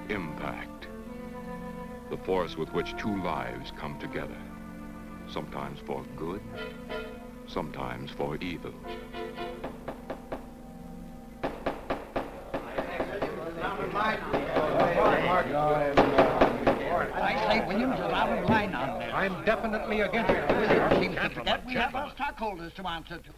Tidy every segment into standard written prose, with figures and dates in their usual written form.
impact. The force with which two lives come together. Sometimes for good, sometimes for evil. I say, Williams, a lot of line on there. I'm definitely against it. Seems to forget we have our stockholders to answer to.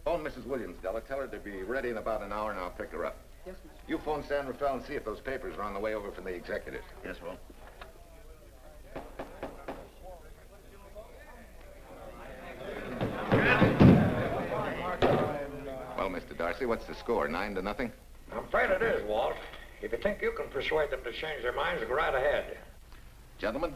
Phone Mrs. Williams, Della. Tell her to be ready in about an hour, and I'll pick her up. Yes, ma'am. You phone San Rafael and see if those papers are on the way over from the executive. Yes, Will. Well, Mr. Darcy, what's the score? 9-0? I'm afraid it is, Walt. If you think you can persuade them to change their minds, go right ahead. Gentlemen,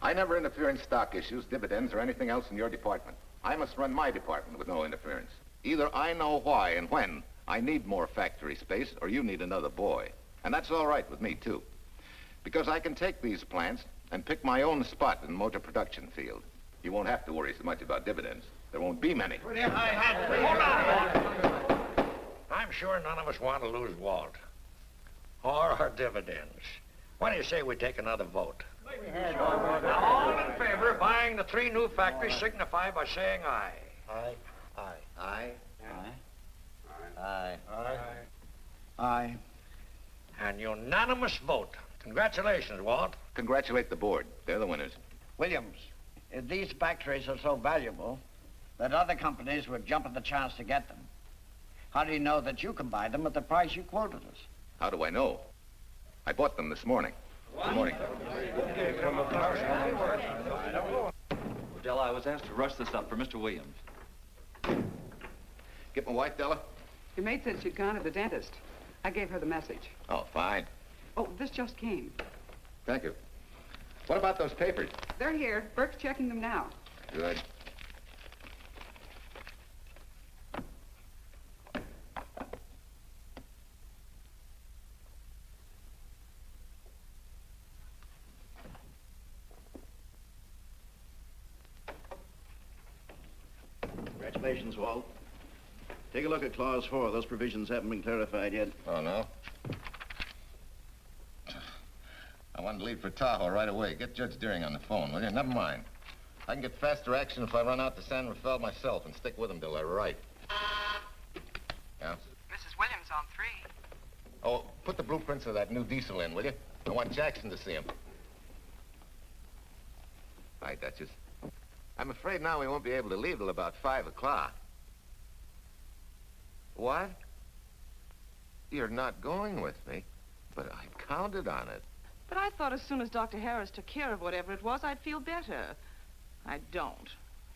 I never interfere in stock issues, dividends, or anything else in your department. I must run my department with no interference. Either I know why and when I need more factory space, or you need another boy. And that's all right with me, too. Because I can take these plants and pick my own spot in the motor production field. You won't have to worry so much about dividends. There won't be many. Hold on. I'm sure none of us want to lose Walt. Or our dividends. Why do you say we take another vote? Now, all in favor of buying the 3 new factories signify by saying aye. Aye. Aye. Aye? Aye. Aye. Aye. An unanimous vote. Congratulations, Walt. Congratulate the board. They're the winners. Williams, if these factories are so valuable that other companies would jump at the chance to get them, how do you know that you can buy them at the price you quoted us? How do I know? I bought them this morning. Good morning. Della, I was asked to rush this up for Mr. Williams. Get my wife, Della? Your maid said she'd gone to the dentist. I gave her the message. Oh, fine. Oh, this just came. Thank you. What about those papers? They're here. Burke's checking them now. Good. Congratulations, Walt. Take a look at Clause 4. Those provisions haven't been clarified yet. Oh, no? I wanted to leave for Tahoe right away. Get Judge Deering on the phone, will you? Never mind. I can get faster action if I run out to San Rafael myself and stick with them till they're right. Yeah? Mrs. Williams on 3. Oh, put the blueprints of that new diesel in, will you? I want Jackson to see him. Bye, Duchess. I'm afraid now we won't be able to leave till about 5 o'clock. What? You're not going with me, but I counted on it. But I thought as soon as Dr. Harris took care of whatever it was, I'd feel better. I don't.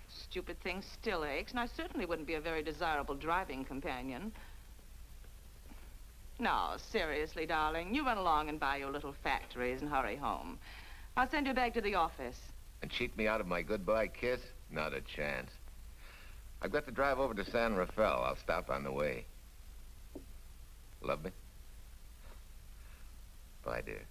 Stupid thing still aches, and I certainly wouldn't be a very desirable driving companion. No, seriously, darling, you run along and buy your little factories and hurry home. I'll send you back to the office. And cheat me out of my goodbye kiss? Not a chance. I've got to drive over to San Rafael. I'll stop on the way. Love me? Bye, dear.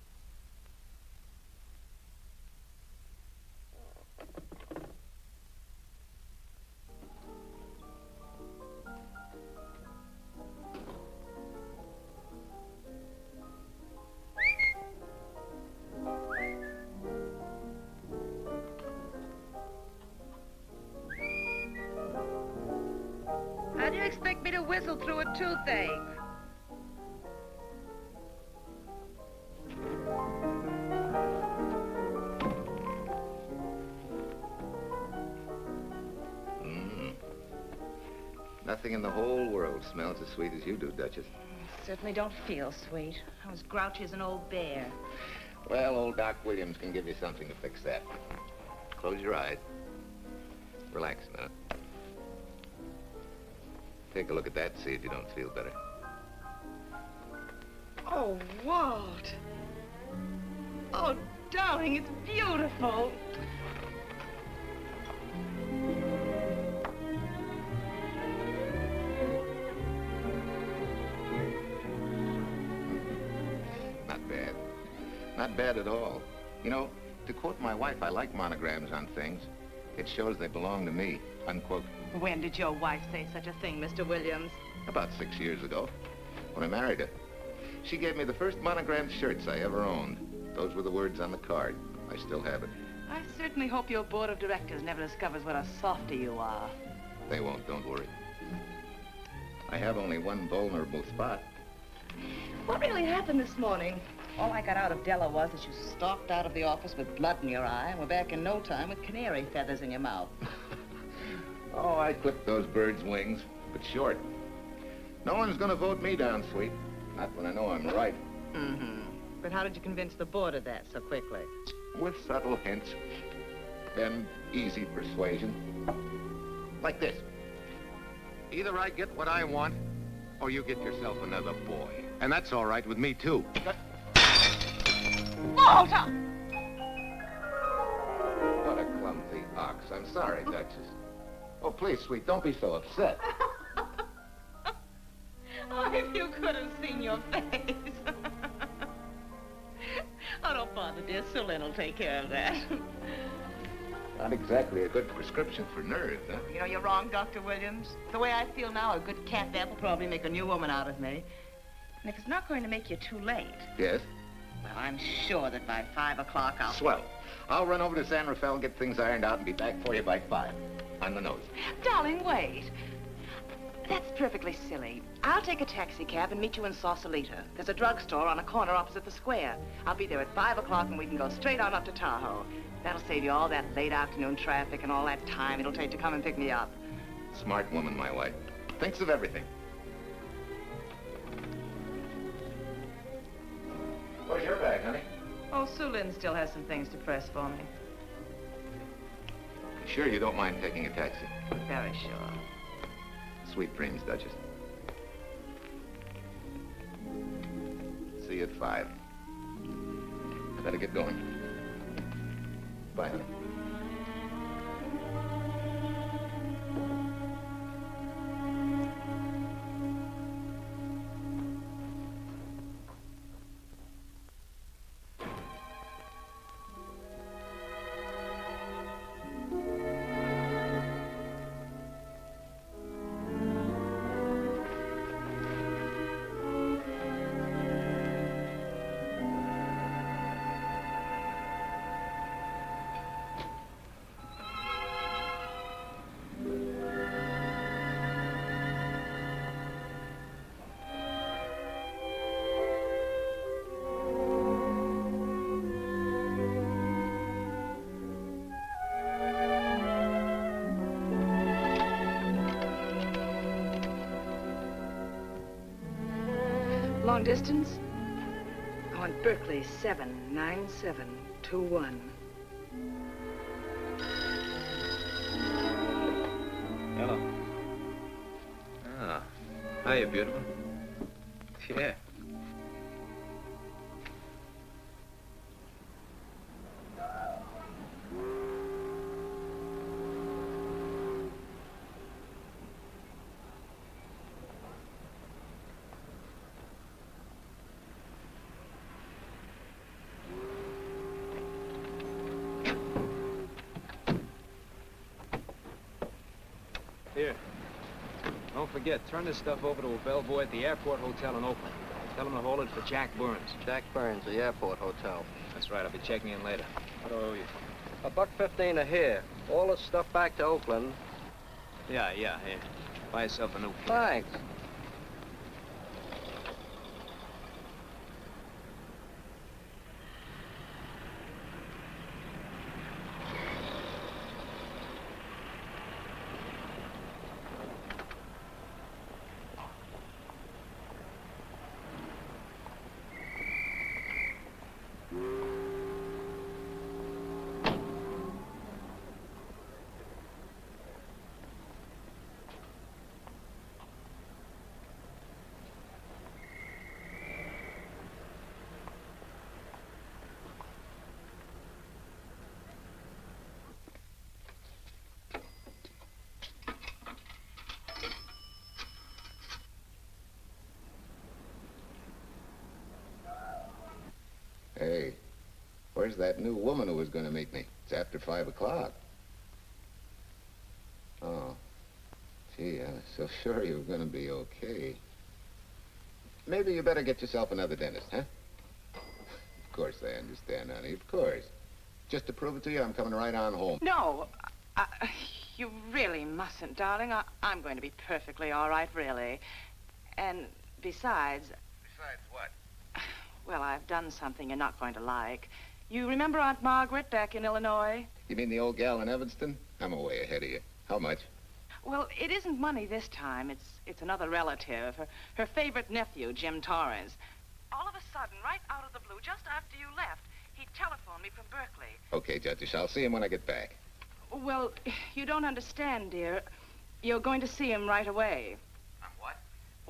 How do you expect me to whistle through a toothache? Nothing in the whole world smells as sweet as you do, Duchess. Certainly don't feel sweet. I was grouchy as an old bear. Well, old Doc Williams can give you something to fix that. Close your eyes. Relax a minute. Take a look at that, see if you don't feel better. Oh, Walt. Oh, darling, it's beautiful. Not bad. Not bad at all. You know, to quote my wife, I like monograms on things. It shows they belong to me, unquote. When did your wife say such a thing, Mr. Williams? About 6 years ago, when I married her. She gave me the first monogrammed shirts I ever owned. Those were the words on the card. I still have it. I certainly hope your board of directors never discovers what a softy you are. They won't, don't worry. I have only one vulnerable spot. What really happened this morning? All I got out of Della was that you stalked out of the office with blood in your eye and were back in no time with canary feathers in your mouth. Oh, I clipped those birds' wings, but short. No one's gonna vote me down, sweet. Not when I know I'm right. Mm-hmm. But how did you convince the board of that so quickly? With subtle hints and easy persuasion. Like this. Either I get what I want, or you get yourself another boy. And that's all right with me, too. Walter! What a clumsy ox. I'm sorry, Duchess. Oh, please, sweet, don't be so upset. Oh, if you could have seen your face. Oh, don't bother, dear. Sue-Lyn will take care of that. Not exactly a good prescription for nerves, huh? You know, you're wrong, Dr. Williams. The way I feel now, a good catnap will probably make a new woman out of me. And if it's not going to make you too late... Yes? Well, I'm sure that by 5 o'clock I'll... Swell. I'll run over to San Rafael, get things ironed out, and be back for you by 5. On the nose. Darling, wait. That's perfectly silly. I'll take a taxi cab and meet you in Sausalito. There's a drugstore on a corner opposite the square. I'll be there at 5 o'clock and we can go straight on up to Tahoe. That'll save you all that late afternoon traffic and all that time it'll take to come and pick me up. Smart woman, my wife. Thinks of everything. Where's your bag, honey? Oh, Sue-Lyn still has some things to press for me. Sure you don't mind taking a taxi? Very sure. Sweet dreams, Duchess. See you at 5. I better get going. Bye, honey. Long distance? I want Berkeley 79721. Hello. Ah, hiya, beautiful. Yeah. Here. Don't forget, turn this stuff over to a bellboy at the Airport Hotel in Oakland. Tell him to hold it for Jack Burns. Jack Burns, the Airport Hotel. That's right, I'll be checking in later. What do I owe you? $1.15 a here. All the stuff back to Oakland. Yeah, here. Buy yourself a new kit. Thanks. Hey, where's that new woman who was going to meet me? It's after 5 o'clock. Oh, gee, I was so sure you were going to be okay. Maybe you better get yourself another dentist, huh? Of course I understand, honey, of course. Just to prove it to you, I'm coming right on home. No, you really mustn't, darling. I'm going to be perfectly all right, really. And besides... Besides what? Well, I've done something you're not going to like. You remember Aunt Margaret back in Illinois? You mean the old gal in Evanston? I'm way ahead of you. How much? Well, it isn't money this time. It's another relative. Her favorite nephew, Jim Torrance. All of a sudden, right out of the blue, just after you left, he telephoned me from Berkeley. Okay, Judge, I'll see him when I get back. Well, you don't understand, dear. You're going to see him right away. What?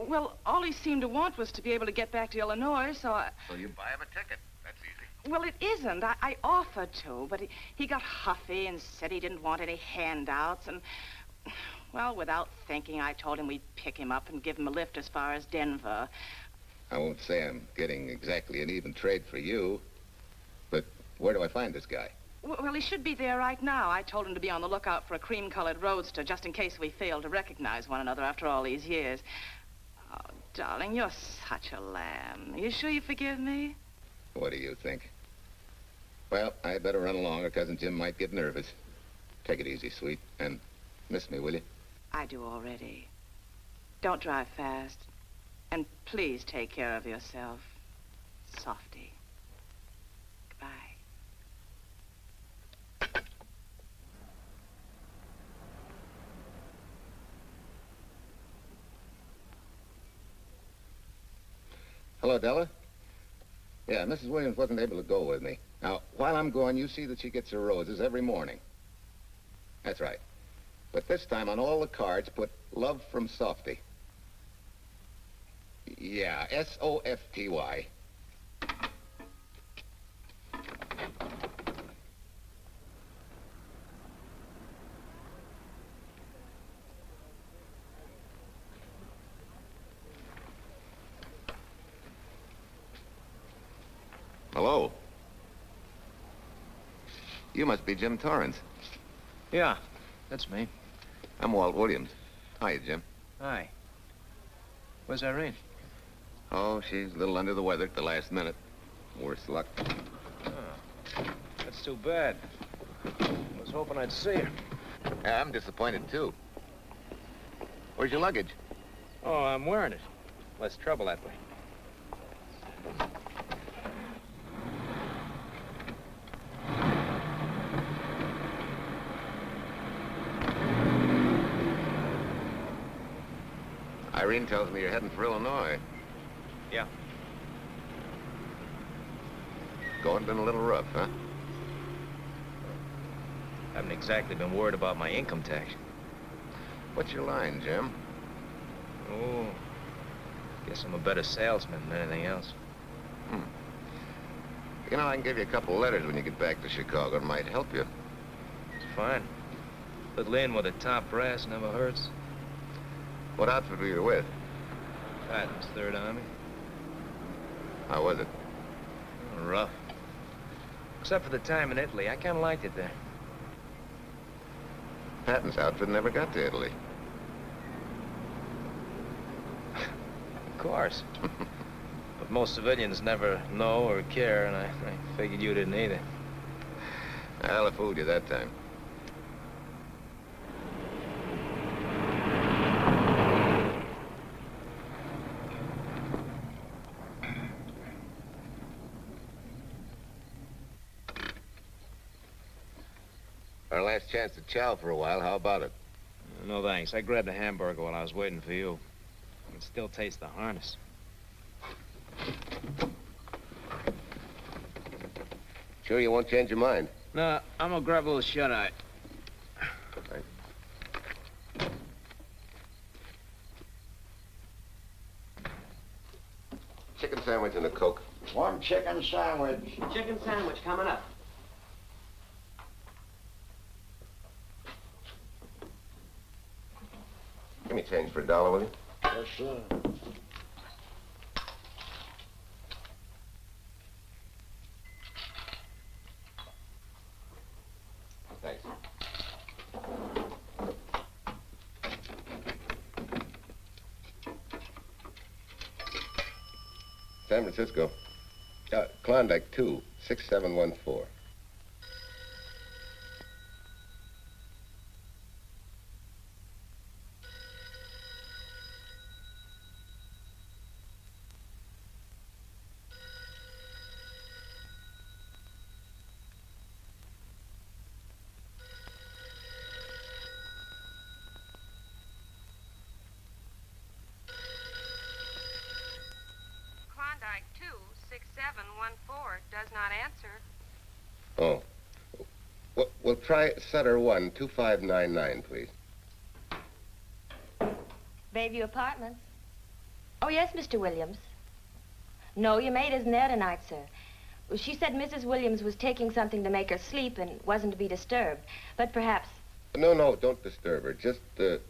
Well, all he seemed to want was to be able to get back to Illinois, so I... So you buy him a ticket. That's easy. Well, it isn't. I offered to, but he got huffy and said he didn't want any handouts, and... Well, without thinking, I told him we'd pick him up and give him a lift as far as Denver. I won't say I'm getting exactly an even trade for you, but where do I find this guy? Well, he should be there right now. I told him to be on the lookout for a cream-colored roadster, just in case we failed to recognize one another after all these years. Oh, darling, you're such a lamb. You sure you forgive me? What do you think? Well, I'd better run along, or Cousin Jim might get nervous. Take it easy, sweet, and miss me, will you? I do already. Don't drive fast. And please take care of yourself. Softy. Goodbye. Hello, Della? Yeah, Mrs. Williams wasn't able to go with me. Now, while I'm gone, you see that she gets her roses every morning. That's right. But this time, on all the cards, put love from Softy. Yeah, S-O-F-T-Y. Hello. You must be Jim Torrance. Yeah, that's me. I'm Walt Williams. Hiya, Jim. Hi. Where's Irene? Oh, she's a little under the weather at the last minute. Worse luck. Oh, that's too bad. I was hoping I'd see her. Yeah, I'm disappointed, too. Where's your luggage? Oh, I'm wearing it. Less trouble that way. Irene tells me you're heading for Illinois. Yeah. Going been a little rough, huh? Haven't exactly been worried about my income tax. What's your line, Jim? Oh, guess I'm a better salesman than anything else. You know, I can give you a couple letters when you get back to Chicago. It might help you. It's fine. Little in with a top brass never hurts. What outfit were you with? Patton's Third Army. How was it? Rough. Except for the time in Italy. I kind of liked it there. Patton's outfit never got to Italy. Of course. But most civilians never know or care, and I figured you didn't either. Well, I fooled you that time. Our last chance to chow for a while. How about it? No, thanks. I grabbed a hamburger while I was waiting for you. I can still taste the harness. Sure you won't change your mind? No, I'm gonna grab a little shut-eye. Thanks. Chicken sandwich and a Coke. One chicken sandwich. Chicken sandwich coming up. Give me change for $1, will you? Yes, sir. Thanks. San Francisco. Klondike 2, 6714. Klondike 26714 does not answer. Oh. We'll try Sutter 1, 2599, please. Bayview Apartments. Oh, yes, Mr. Williams. No, your maid isn't there tonight, sir. Well, she said Mrs. Williams was taking something to make her sleep and wasn't to be disturbed. But perhaps... No, don't disturb her. Just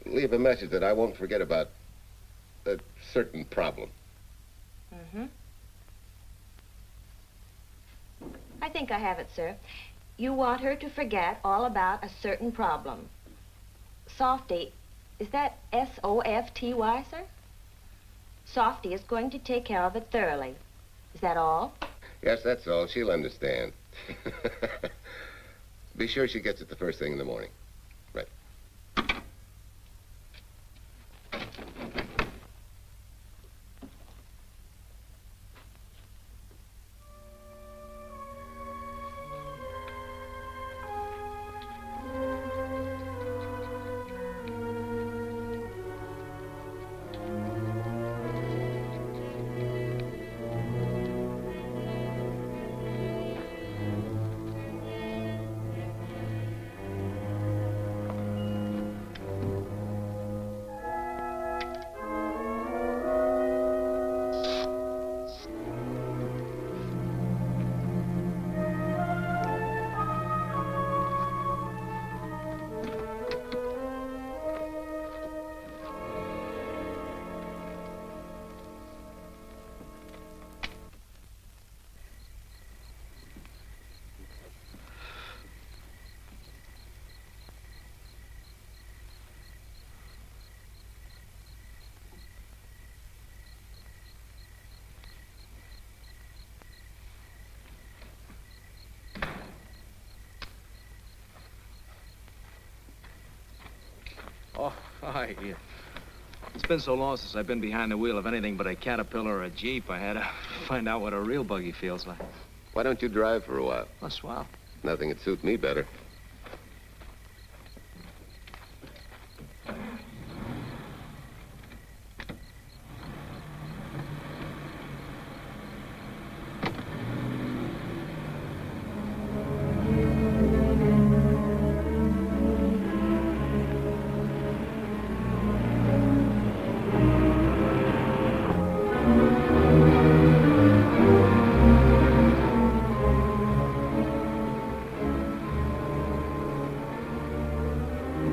leave a message that I won't forget about a certain problem. Mm-hmm. I think I have it, sir. You want her to forget all about a certain problem. Softy, is that S-O-F-T-Y, sir? Softy is going to take care of it thoroughly. Is that all? Yes, that's all. She'll understand. Be sure she gets it the first thing in the morning. Right. Oh, hi. It's been so long since I've been behind the wheel of anything but a Caterpillar or a Jeep, I had to find out what a real buggy feels like. Why don't you drive for a while? Oh, swell. Nothing would suit me better.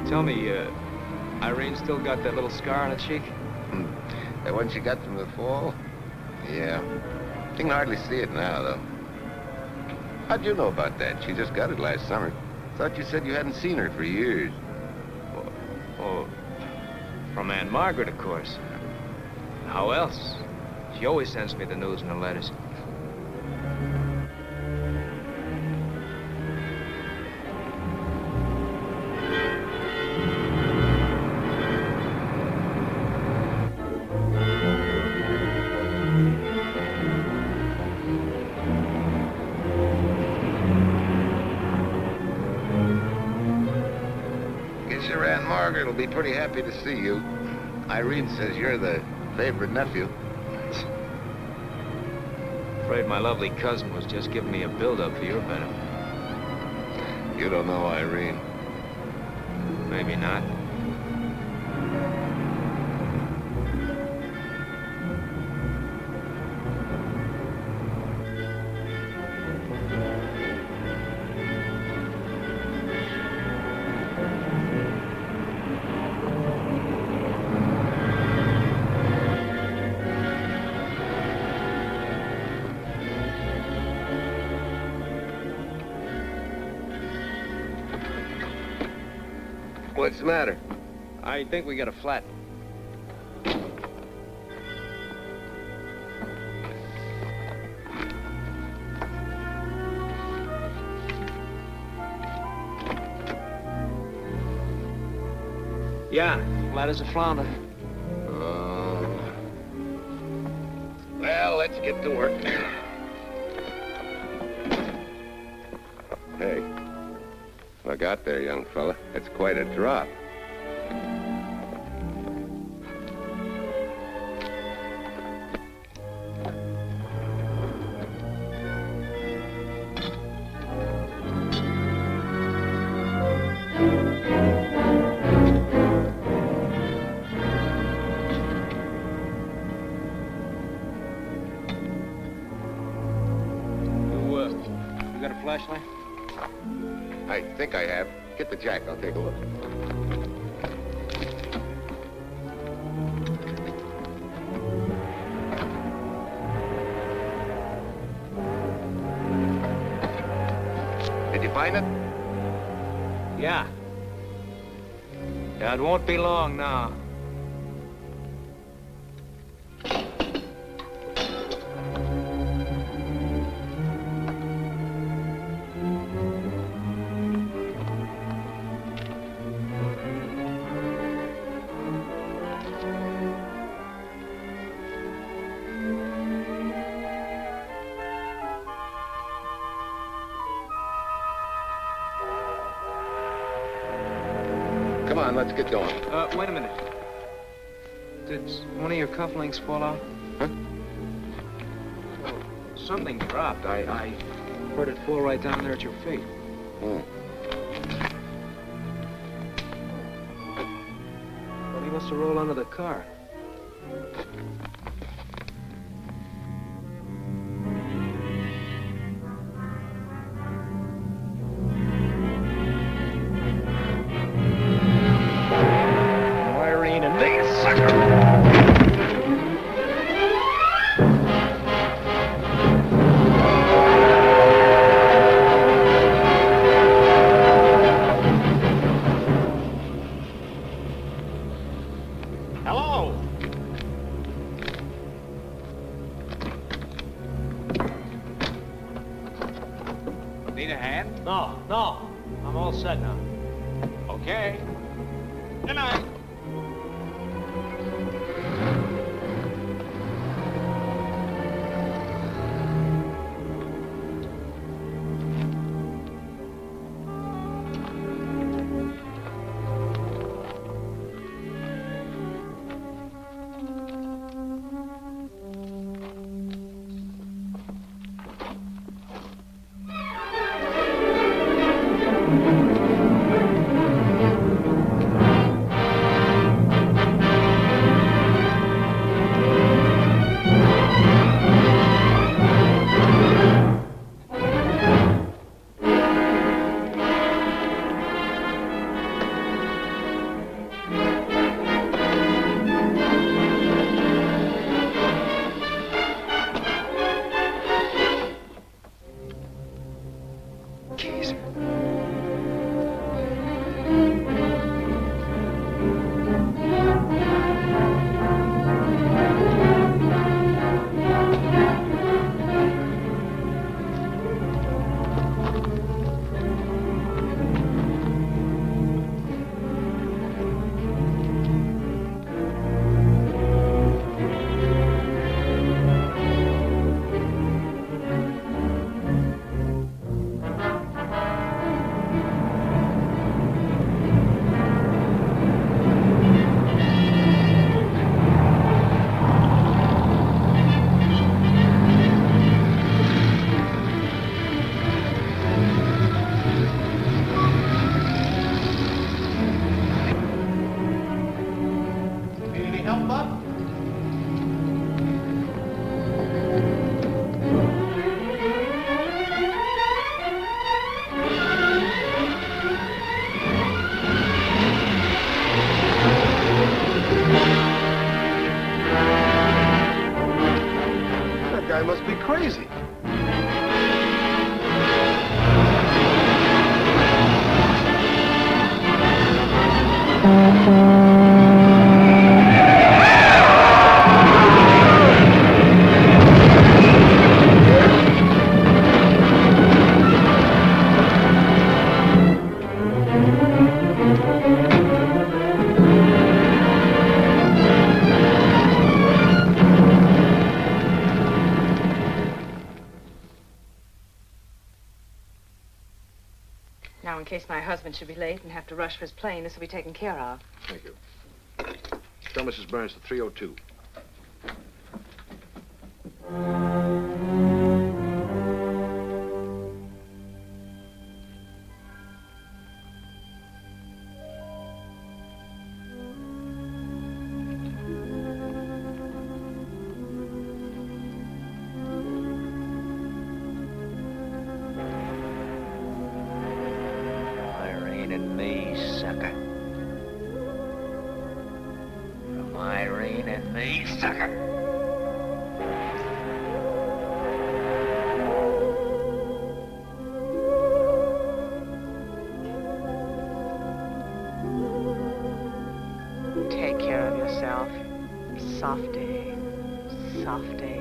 Tell me, Irene still got that little scar on her cheek? That one she got from the fall? Yeah. You can hardly see it now, though. How'd you know about that? She just got it last summer. Thought you said you hadn't seen her for years. Oh, from Aunt Margaret, of course. How else? She always sends me the news in her letters. Margaret will be pretty happy to see you. Irene says you're the favorite nephew. Afraid my lovely cousin was just giving me a build-up for your benefit. You don't know Irene. Maybe not. What's the matter? I think we got a flat. Yeah, flat as a flounder. Well, let's get to work. Hey, look out there, young fella. It's quite a drop. You got a flashlight? I think I have. Get the jack. I'll take a look. Did you find it? Yeah. Yeah, it won't be long now. Come on, let's get going. Wait a minute. Did one of your cufflinks fall out? Huh? Oh, something dropped. I heard it fall right down there at your feet. Hmm. Well, he must have rolled under the car. Need a hand? No. I'm all set now. Okay. Good night. That guy must be crazy. Now, in case my husband should be late and have to rush for his plane, this will be taken care of. Thank you. Tell Mrs. Burns to 302. Take care of yourself. Softy. Softy.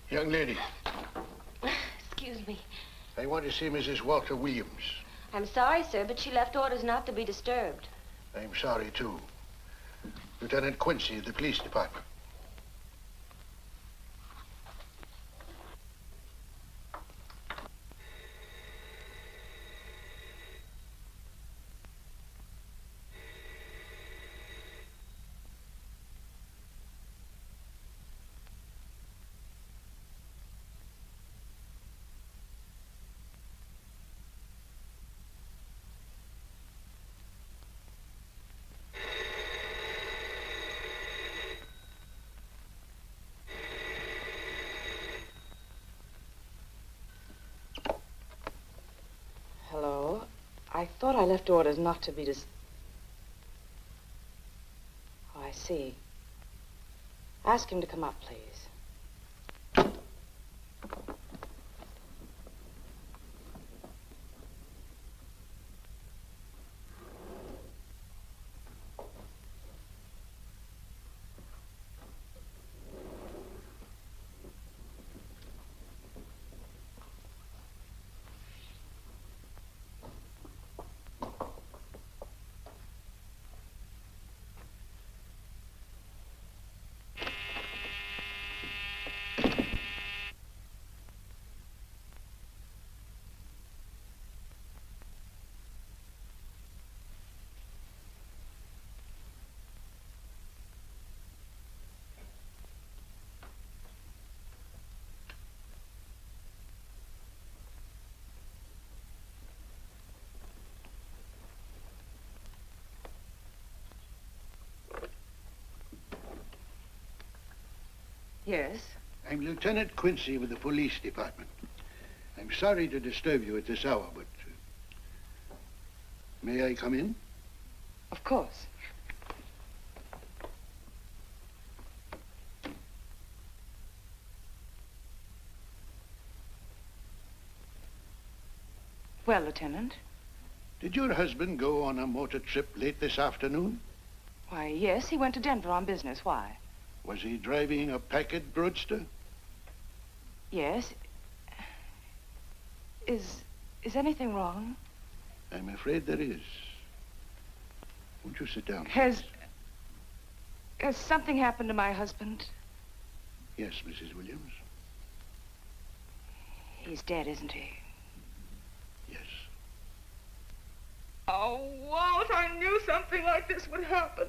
Young lady, Excuse me. I want to see Mrs. Walter Williams. I'm sorry, sir, but she left orders not to be disturbed. I'm sorry, too. Lieutenant Quincy of the police department. Hello? I thought I left orders not to be Oh, I see. Ask him to come up, please. Yes? I'm Lieutenant Quincy with the police department. I'm sorry to disturb you at this hour, but... may I come in? Of course. Well, Lieutenant? Did your husband go on a motor trip late this afternoon? Why, yes, he went to Denver on business. Why? Was he driving a packet roadster? Yes. Is anything wrong? I'm afraid there is. Won't you sit down? Has something happened to my husband? Yes, Mrs. Williams. He's dead, isn't he? Yes. Oh, Walt, I knew something like this would happen.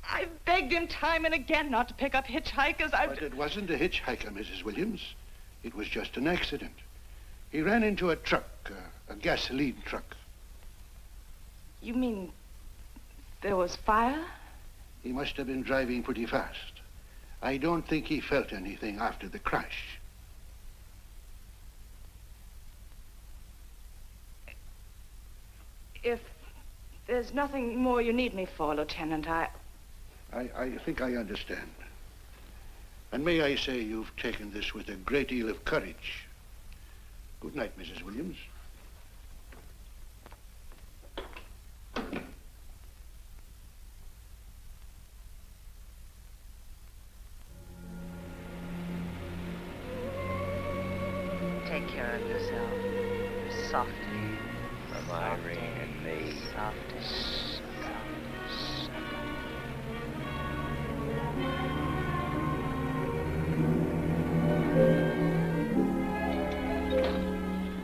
I begged him time and again not to pick up hitchhikers. But it wasn't a hitchhiker, Mrs. Williams. It was just an accident. He ran into a truck, a gasoline truck. You mean there was fire? He must have been driving pretty fast. I don't think he felt anything after the crash. If there's nothing more you need me for, Lieutenant, I think I understand. And may I say you've taken this with a great deal of courage. Good night, Mrs. Williams. Take care of yourself. Softly. From Irene and me. Softly.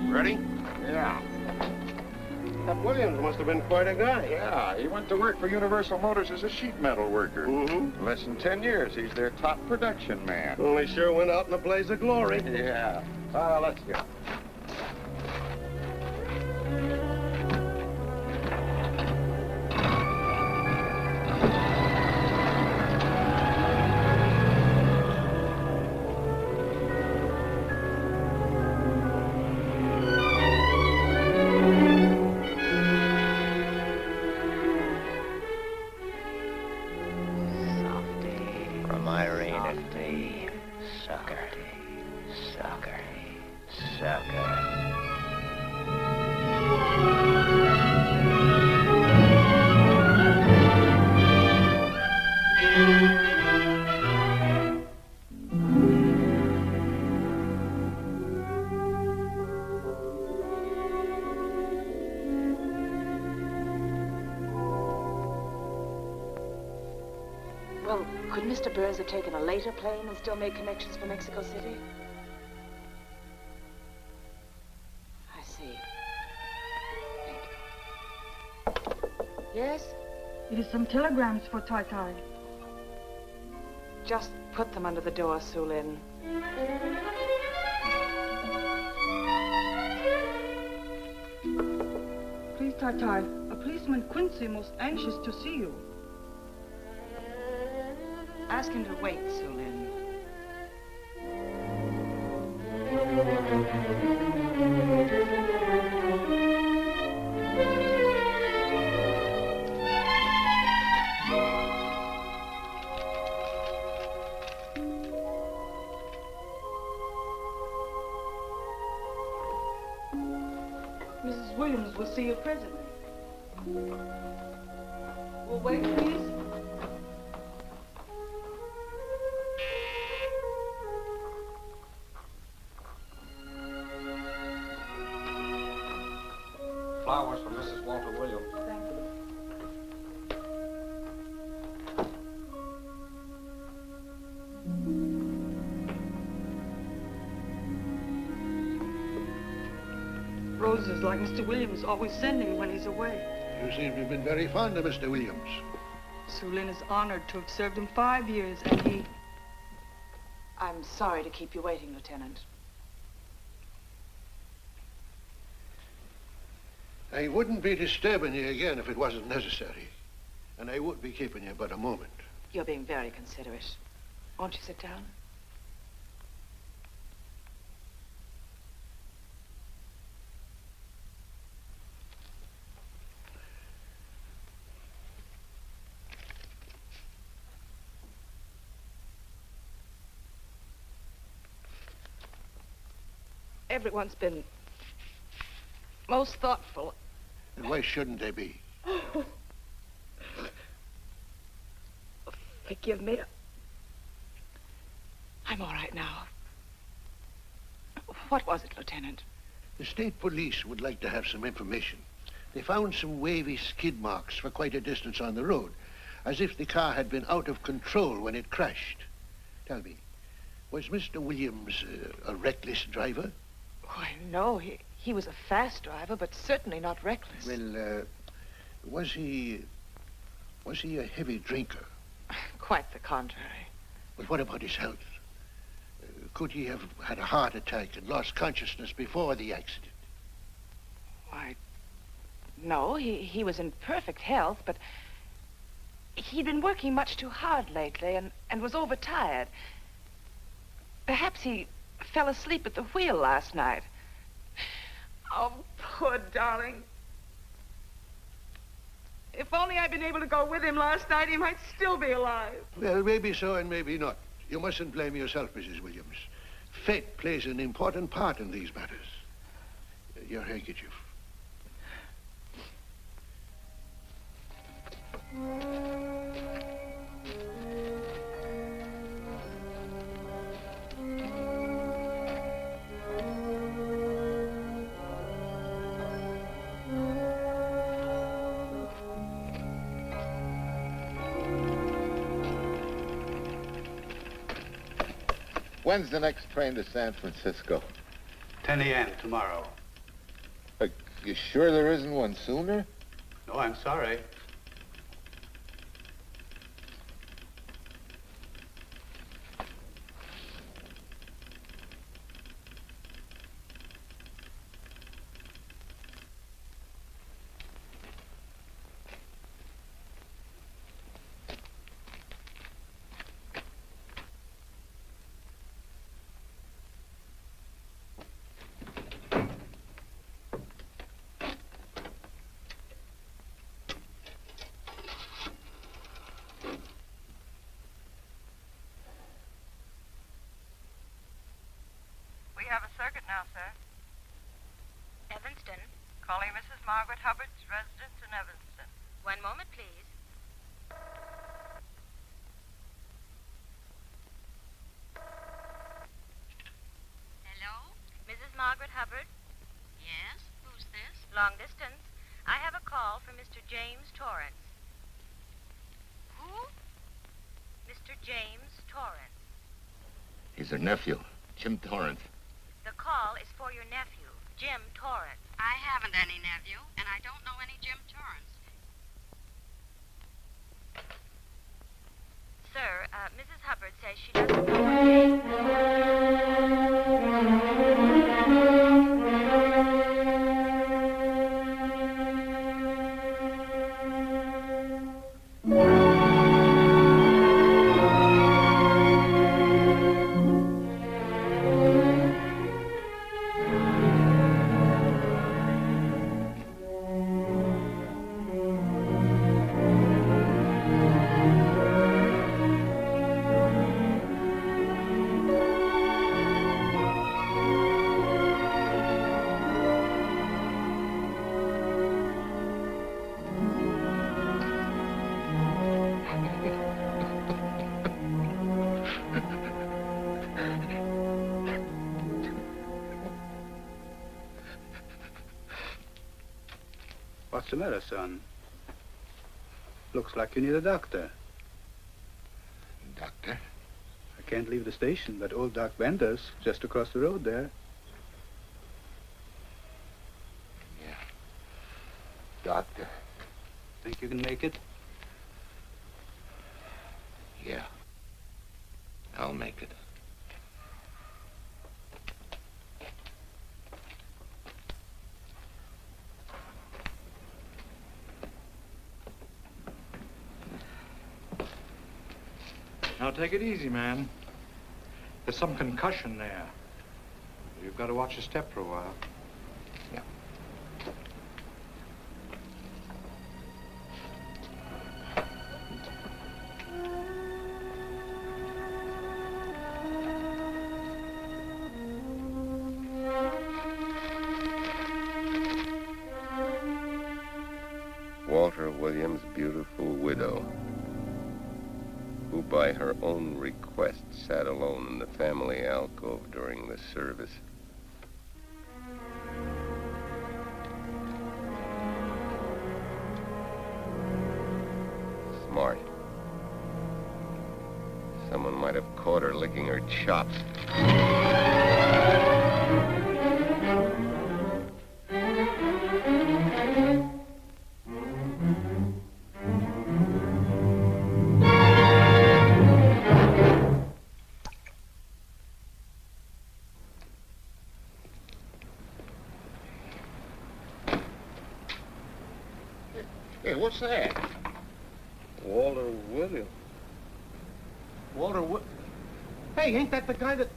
Ready? Yeah. That Williams must have been quite a guy. Yeah, he went to work for Universal Motors as a sheet metal worker. Mm-hmm. Less than 10 years, he's their top production man. Well, he sure went out in a blaze of glory. Yeah. Let's go. Well, could Mr. Burns have taken a later plane and still made connections for Mexico City? I see. Thank you. Yes? It is some telegrams for Tai. Just put them under the door, Sulin. Please, Tai, a policeman Quincy most anxious to see you. Ask him to wait, Sulin. Mrs. Williams will see you presently. Will wait, please. Flowers for Mrs. Walter Williams. Thank you. Roses like Mr. Williams always sending when he's away. You seem to have been very fond of Mr. Williams. Sulin is honored to have served him 5 years, and he... I'm sorry to keep you waiting, Lieutenant. I wouldn't be disturbing you again if it wasn't necessary. And I would be keeping you but a moment. You're being very considerate. Won't you sit down? Everyone's been most thoughtful. And why shouldn't they be? Forgive me. I'm all right now. What was it, Lieutenant? The state police would like to have some information. They found some wavy skid marks for quite a distance on the road, as if the car had been out of control when it crashed. Tell me, was Mr. Williams a reckless driver? Why, no. He was a fast driver, but certainly not reckless. Well, was he a heavy drinker? Quite the contrary. Well, what about his health? Could he have had a heart attack and lost consciousness before the accident? Why, no. He was in perfect health, but he'd been working much too hard lately and was overtired. Perhaps he fell asleep at the wheel last night. Oh, poor darling. If only I'd been able to go with him last night, he might still be alive. Well, maybe so and maybe not. You mustn't blame yourself, Mrs. Williams. Fate plays an important part in these matters. Your handkerchief. When's the next train to San Francisco? 10 a.m. tomorrow. You sure there isn't one sooner? No, I'm sorry. We have a circuit now, sir. Evanston. Calling Mrs. Margaret Hubbard's residence in Evanston. One moment, please. Hello? Mrs. Margaret Hubbard? Yes? Who's this? Long distance. I have a call from Mr. James Torrance. Who? Mr. James Torrance. He's her nephew, Jim Torrance. The call is for your nephew, Jim Torrance. I haven't any nephew, and I don't know any Jim Torrance. Sir, Mrs. Hubbard says she doesn't What's the matter, son? Looks like you need a doctor. Doctor? I can't leave the station, but old Doc Bender's just across the road there. Yeah. Doctor? Think you can make it? Yeah. I'll make it. Now, take it easy, man. There's some concussion there. You've got to watch your step for a while. Yeah. Walter Williams' beautiful widow, who by her own request sat alone in the family alcove during the service. Smart. Someone might have caught her licking her chops. Hey, what's that? Walter Williams. Walter Hey, ain't that the guy that...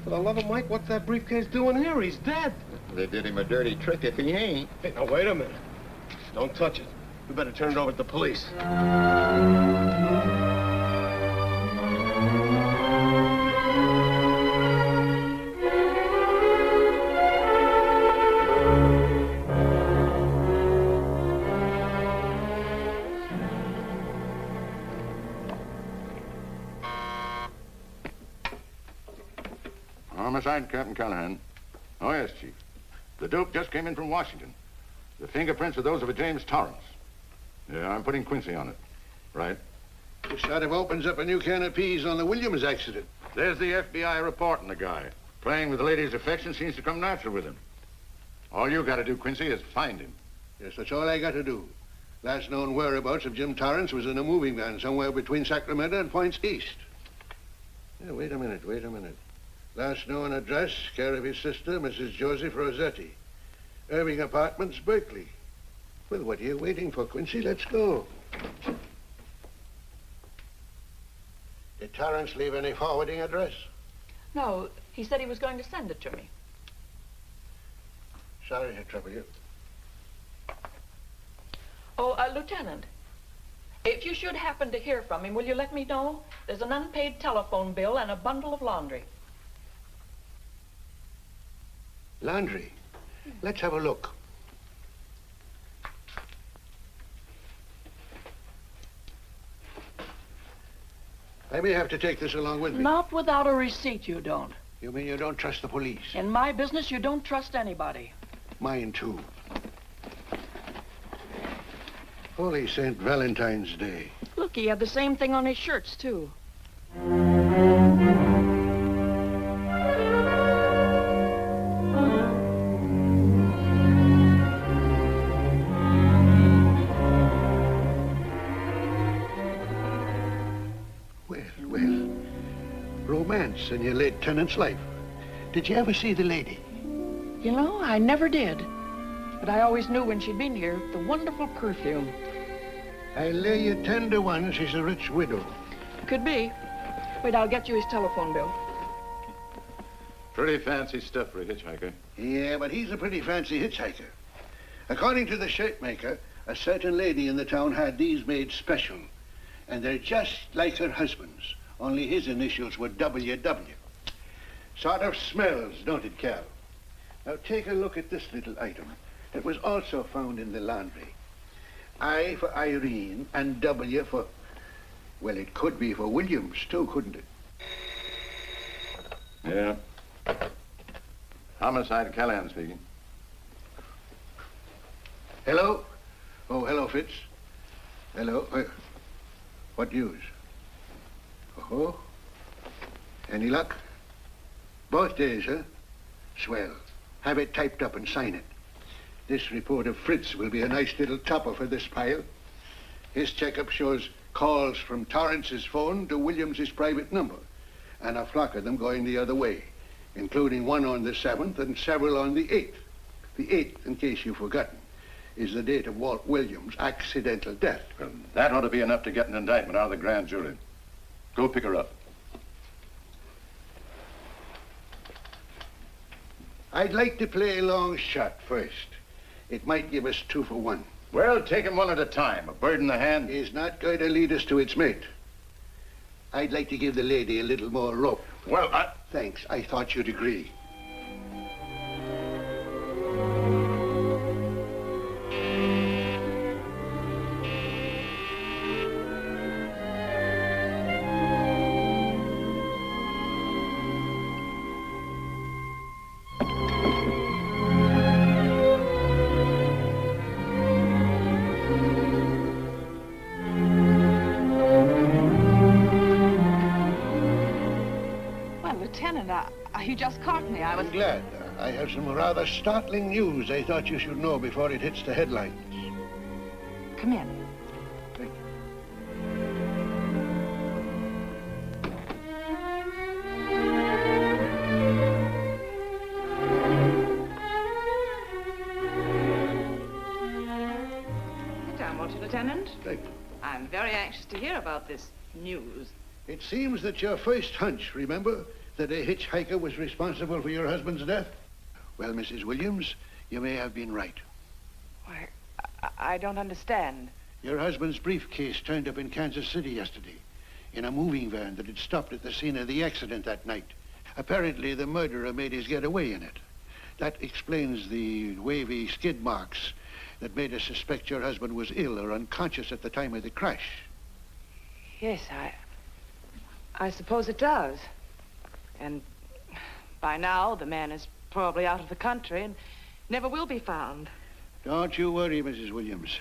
For the love of Mike, what's that briefcase doing here? He's dead. They did him a dirty trick if he ain't. Hey, now, wait a minute. Don't touch it. We better turn it over to the police. Homicide, Captain Callahan. Oh, yes, Chief. The dope just came in from Washington. The fingerprints are those of a James Torrance. Yeah, I'm putting Quincy on it. Right. This sort of opens up a new can of peas on the Williams accident. There's the FBI reporting the guy. Playing with the lady's affection seems to come natural with him. All you got to do, Quincy, is find him. Yes, that's all I got to do. Last known whereabouts of Jim Torrance was in a moving van somewhere between Sacramento and Points East. Yeah, wait a minute. Last known address, care of his sister, Mrs. Joseph Rossetti. Irving Apartments, Berkeley. Well, what are you waiting for, Quincy? Let's go. Did Torrance leave any forwarding address? No, he said he was going to send it to me. Sorry to trouble you. Oh, Lieutenant, if you should happen to hear from him, will you let me know? There's an unpaid telephone bill and a bundle of laundry. Laundry? Let's have a look. I may have to take this along with me. Not without a receipt, you don't. You mean you don't trust the police? In my business, you don't trust anybody. Mine, too. Holy St. Valentine's Day. Look, he had the same thing on his shirts, too. Romance in your late tenant's life. Did you ever see the lady? You know, I never did. But I always knew when she'd been here, the wonderful perfume. I'll lay you 10 to 1 she's a rich widow. Could be. Wait, I'll get you his telephone bill. Pretty fancy stuff for a hitchhiker. Yeah, but he's a pretty fancy hitchhiker. According to the shirt maker, a certain lady in the town had these made special. And they're just like her husband's. Only his initials were WW. Sort of smells, don't it, Cal? Now take a look at this little item. It was also found in the laundry. I for Irene and W for... Well, it could be for Williams, too, couldn't it? Yeah. Homicide, Callahan speaking. Hello? Oh, hello, Fitz. Hello. What news? Oh? Any luck? Both days, huh? Swell. Have it typed up and sign it. This report of Fritz will be a nice little topper for this pile. His checkup shows calls from Torrance's phone to Williams's private number, and a flock of them going the other way, including one on the 7th and several on the 8th. The 8th, in case you've forgotten, is the date of Walt Williams' accidental death. Well, that ought to be enough to get an indictment out of the grand jury. Go pick her up. I'd like to play a long shot first. It might give us 2 for 1. Well, take him one at a time. A bird in the hand is not going to lead us to its mate. I'd like to give the lady a little more rope. Well, Thanks. I thought you'd agree. You just caught me. I'm glad. I have some rather startling news I thought you should know before it hits the headlines. Come in. Thank Sit down, won't you, Lieutenant? Thank you. I'm very anxious to hear about this news. It seems that your first hunch, remember, that a hitchhiker was responsible for your husband's death? Well, Mrs. Williams, you may have been right. Why, I don't understand. Your husband's briefcase turned up in Kansas City yesterday in a moving van that had stopped at the scene of the accident that night. Apparently, the murderer made his getaway in it. That explains the wavy skid marks that made us suspect your husband was ill or unconscious at the time of the crash. Yes, I suppose it does. And by now, the man is probably out of the country and never will be found. Don't you worry, Mrs. Williams.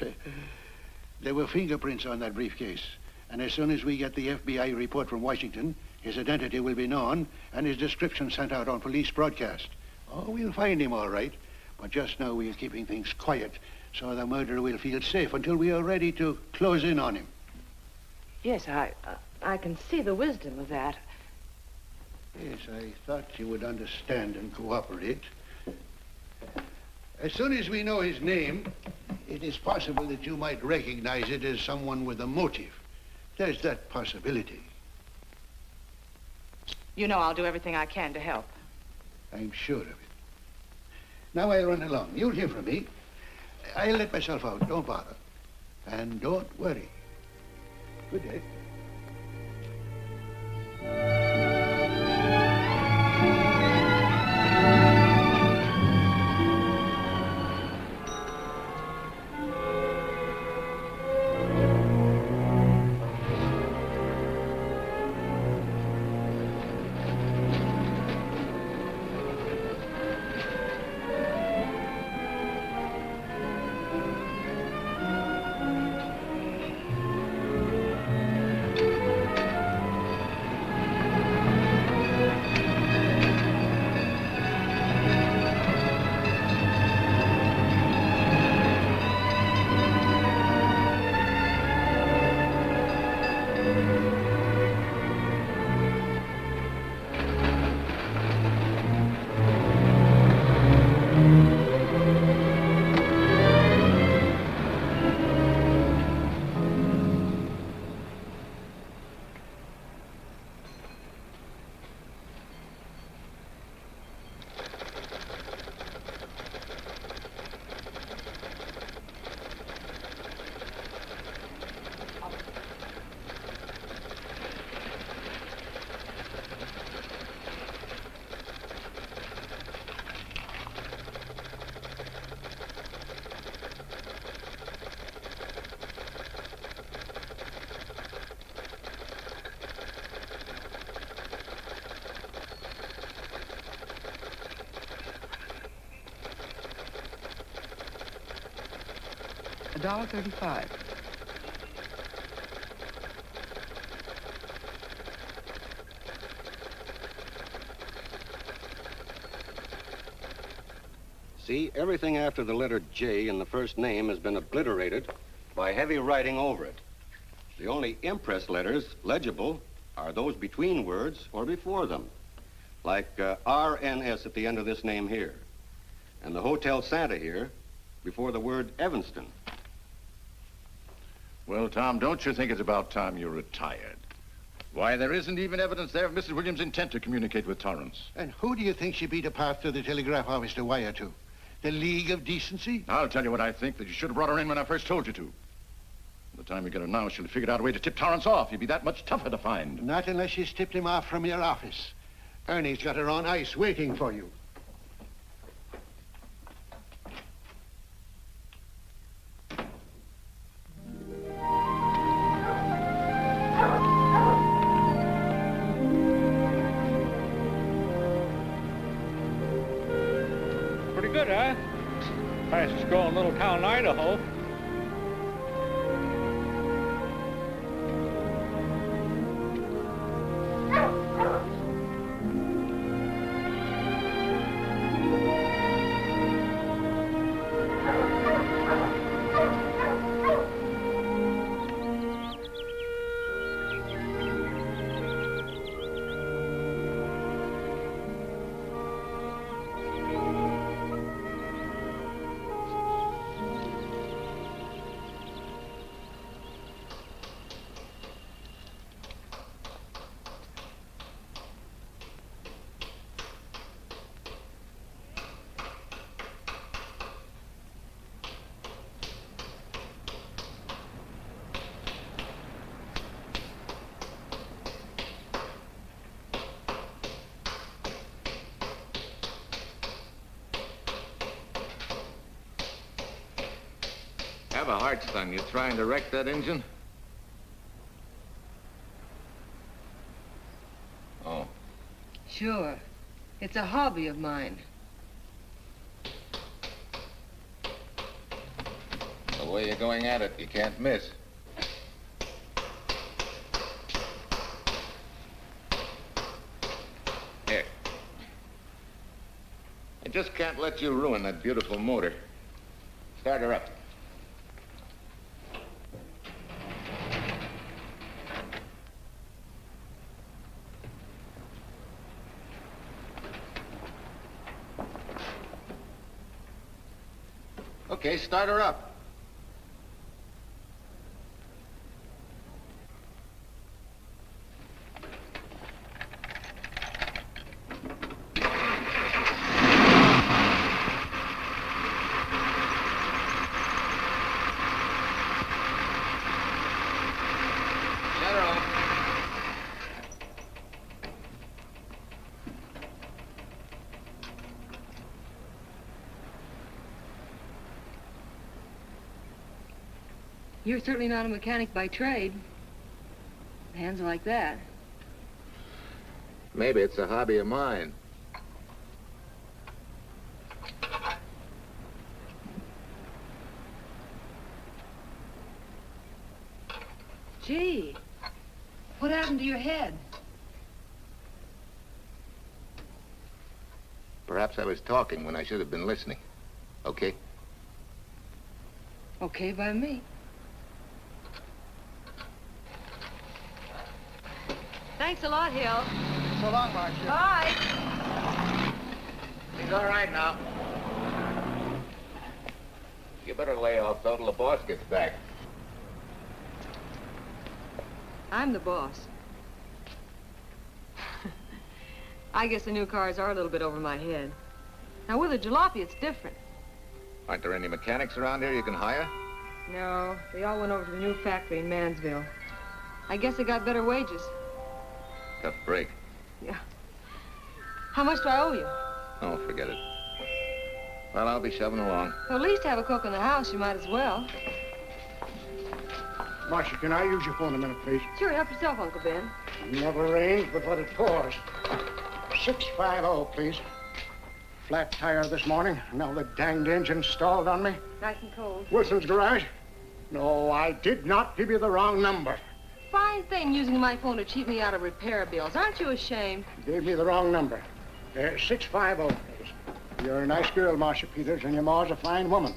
There were fingerprints on that briefcase. And as soon as we get the FBI report from Washington, his identity will be known and his description sent out on police broadcast. Oh, we'll find him all right. But just now we're keeping things quiet so the murderer will feel safe until we are ready to close in on him. Yes, I can see the wisdom of that. Yes, I thought you would understand and cooperate. As soon as we know his name, it is possible that you might recognize it as someone with a motive. There's that possibility. You know I'll do everything I can to help. I'm sure of it. Now I'll run along. You'll hear from me. I'll let myself out. Don't bother. And don't worry. Good day. $1.35. See, everything after the letter J in the first name has been obliterated by heavy writing over it. The only impress letters legible are those between words or before them, like RNS at the end of this name here, and the Hotel Santa here before the word Evanston. Well, Tom, don't you think it's about time you retired? Why, there isn't even evidence there of Mrs. Williams' intent to communicate with Torrance. And who do you think she beat a path to the telegraph office to wire to? The League of Decency? I'll tell you what I think, that you should have brought her in when I first told you to. By the time we get her now, she'll have figured out a way to tip Torrance off. He'd be that much tougher to find. Not unless she's tipped him off from your office. Ernie's got her on ice waiting for you. Pretty good, huh? Fastest growing little town in Idaho. Have a heart, son. You trying to wreck that engine? Oh. Sure. It's a hobby of mine. The way you're going at it, you can't miss. Here. I just can't let you ruin that beautiful motor. Start her up. Okay, start her up. Shut her off. You're certainly not a mechanic by trade. Hands like that. Maybe it's a hobby of mine. Gee, what happened to your head? Perhaps I was talking when I should have been listening. Okay? Okay by me. Thanks a lot, Hill. So long, Marcia. Bye. He's all right now. You better lay off though till the boss gets back. I'm the boss. I guess the new cars are a little bit over my head. Now, with a jalopy, it's different. Aren't there any mechanics around here you can hire? No, they all went over to the new factory in Mansville. I guess they got better wages. Tough break. Yeah. How much do I owe you? Oh, forget it. Well, I'll be shoving along. Well, at least have a cook in the house. You might as well. Marcia, can I use your phone a minute, please? Sure, help yourself, Uncle Ben. Never rains but what it pours. 650, please. Flat tire this morning. Now the danged engine stalled on me. Nice and cold. Wilson's garage? No, I did not give you the wrong number. Fine thing using my phone to cheat me out of repair bills. Aren't you ashamed? You gave me the wrong number. 650, please. You're a nice girl, Marcia Peters, and your ma's a fine woman.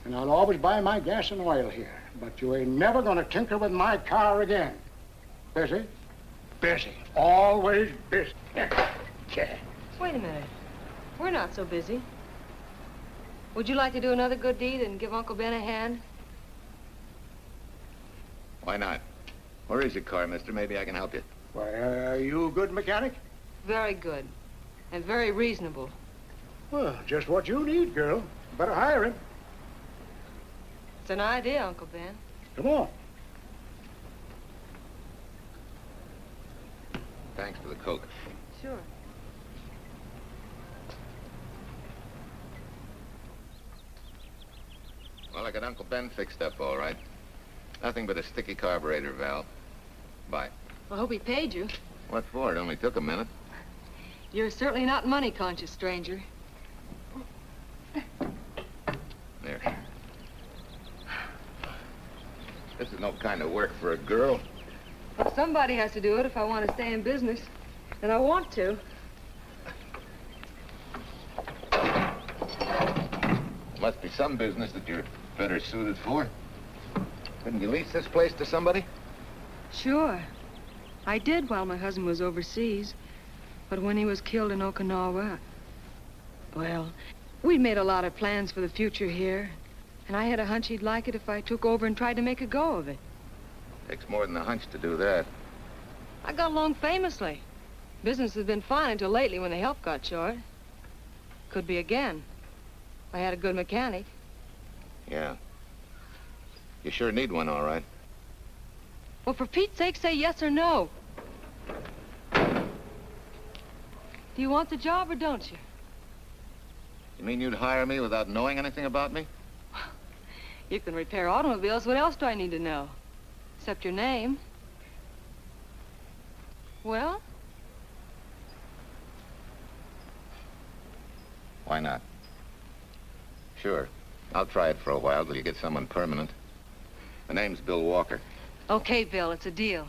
And I'll always buy my gas and oil here. But you ain't never gonna tinker with my car again. Busy? Busy. Always busy. Yeah. Wait a minute. We're not so busy. Would you like to do another good deed and give Uncle Ben a hand? Why not? Where is your car, mister? Maybe I can help you. Why, are you a good mechanic? Very good. And very reasonable. Well, just what you need, girl. Better hire him. It's an idea, Uncle Ben. Come on. Thanks for the Coke. Sure. Well, I got Uncle Ben fixed up all right. Nothing but a sticky carburetor valve. Bye. I hope he paid you. What for? It only took a minute. You're certainly not money conscious, stranger. There. This is no kind of work for a girl. Well, somebody has to do it if I want to stay in business. And I want to. Must be some business that you're better suited for. Couldn't you lease this place to somebody? Sure. I did while my husband was overseas. But when he was killed in Okinawa, well, we'd made a lot of plans for the future here. And I had a hunch he'd like it if I took over and tried to make a go of it. Takes more than a hunch to do that. I got along famously. Business has been fine until lately when the help got short. Could be again. I had a good mechanic. Yeah. You sure need one, all right. Well, for Pete's sake, say yes or no. Do you want the job or don't you? You mean you'd hire me without knowing anything about me? You can repair automobiles. What else do I need to know? Except your name. Well? Why not? Sure. I'll try it for a while till you get someone permanent. My name's Bill Walker. Okay, Bill, it's a deal.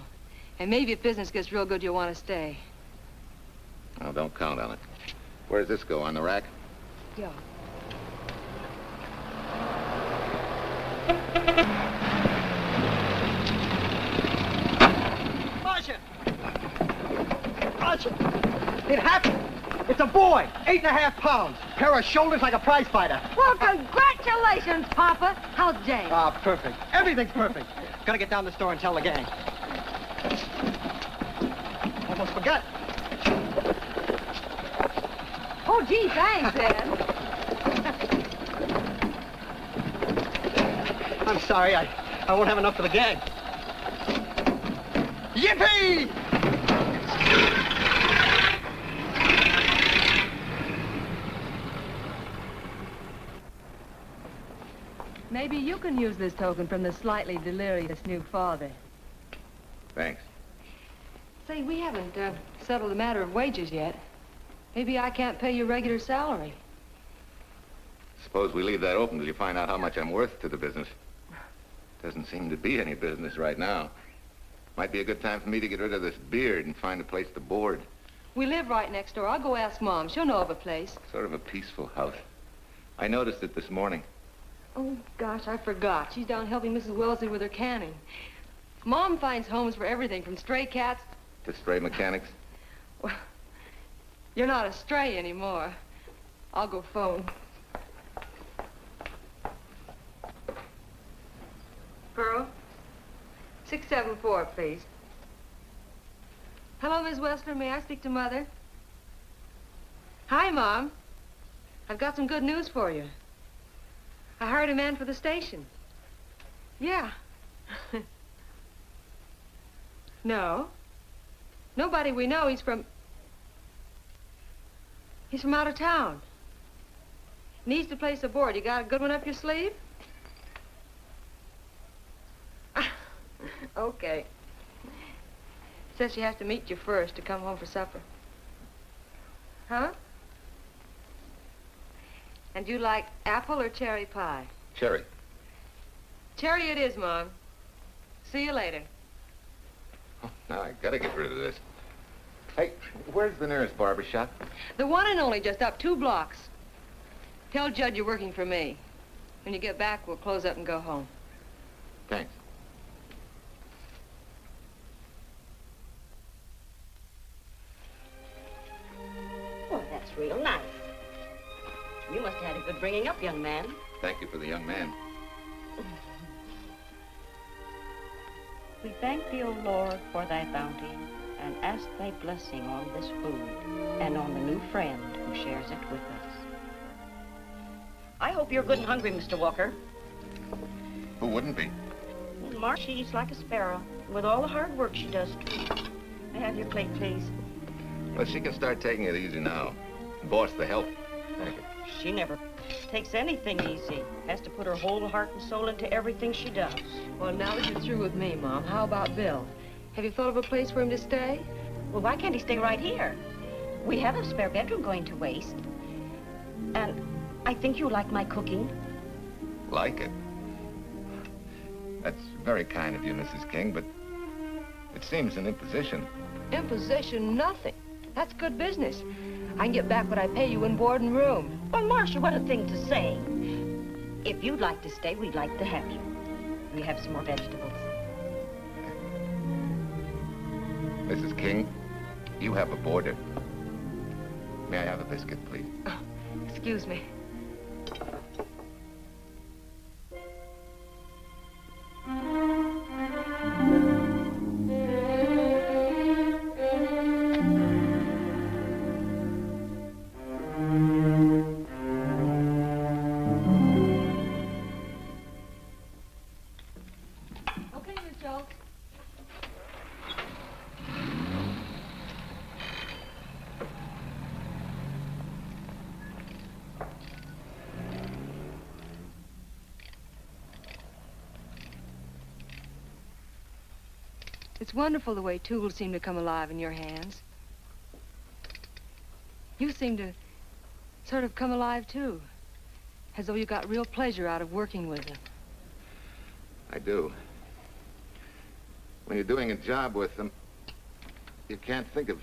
And maybe if business gets real good, you'll want to stay. Oh, don't count on it. Where does this go, on the rack? Yeah. Marcia! Marcia! It happened! It's a boy, 8.5 pounds. Pair of shoulders like a prize fighter. Well, congratulations, Papa. How's Jane? Ah, perfect. Everything's perfect. Gotta get down to the store and tell the gang. Almost forgot. Oh, gee, thanks, Ed. I'm sorry, I won't have enough for the gang. Yippee! Maybe you can use this token from the slightly delirious new father. Thanks. Say, we haven't settled the matter of wages yet. Maybe I can't pay your regular salary. Suppose we leave that open till you find out how much I'm worth to the business. Doesn't seem to be any business right now. Might be a good time for me to get rid of this beard and find a place to board. We live right next door. I'll go ask Mom. She'll know of a place. Sort of a peaceful house. I noticed it this morning. Oh, gosh, I forgot. She's down helping Mrs. Wellesley with her canning. Mom finds homes for everything from stray cats To stray mechanics. Well, you're not a stray anymore. I'll go phone. Pearl? 674, please. Hello, Miss Wessler. May I speak to Mother? Hi, Mom. I've got some good news for you. I hired a man for the station. Yeah. No. Nobody we know. He's from out of town. Needs to place a board. You got a good one up your sleeve? Okay. Says she has to meet you first to come home for supper. Huh? And you like apple or cherry pie? Cherry. Cherry it is, Mom. See you later. Oh, now I gotta get rid of this. Hey, where's the nearest barber shop? The one and only, just up 2 blocks. Tell Judd you're working for me. When you get back, we'll close up and go home. Thanks. Well, that's real nice. You must have had a good bringing up, young man. Thank you for the young man. We thank thee, O Lord, for thy bounty, and ask thy blessing on this food and on the new friend who shares it with us. I hope you're good and hungry, Mr. Walker. Who wouldn't be? Marsh, she eats like a sparrow, with all the hard work she does. May I have your plate, please? Well, she can start taking it easy now. Boss, the help. Thank you. She never takes anything easy. Has to put her whole heart and soul into everything she does. Well, now that you're through with me, Mom, how about Bill? Have you thought of a place for him to stay? Well, why can't he stay right here? We have a spare bedroom going to waste. And I think you like my cooking. Like it? That's very kind of you, Mrs. King, but it seems an imposition. Imposition, nothing. That's good business. I can get back what I pay you in board and room. Well, Marcia, what a thing to say. If you'd like to stay, we'd like to have you. We have some more vegetables. Mrs. King, you have a boarder. May I have a biscuit, please? Oh, excuse me. It's wonderful the way tools seem to come alive in your hands. You seem to sort of come alive, too. As though you got real pleasure out of working with them. I do. When you're doing a job with them, you can't think of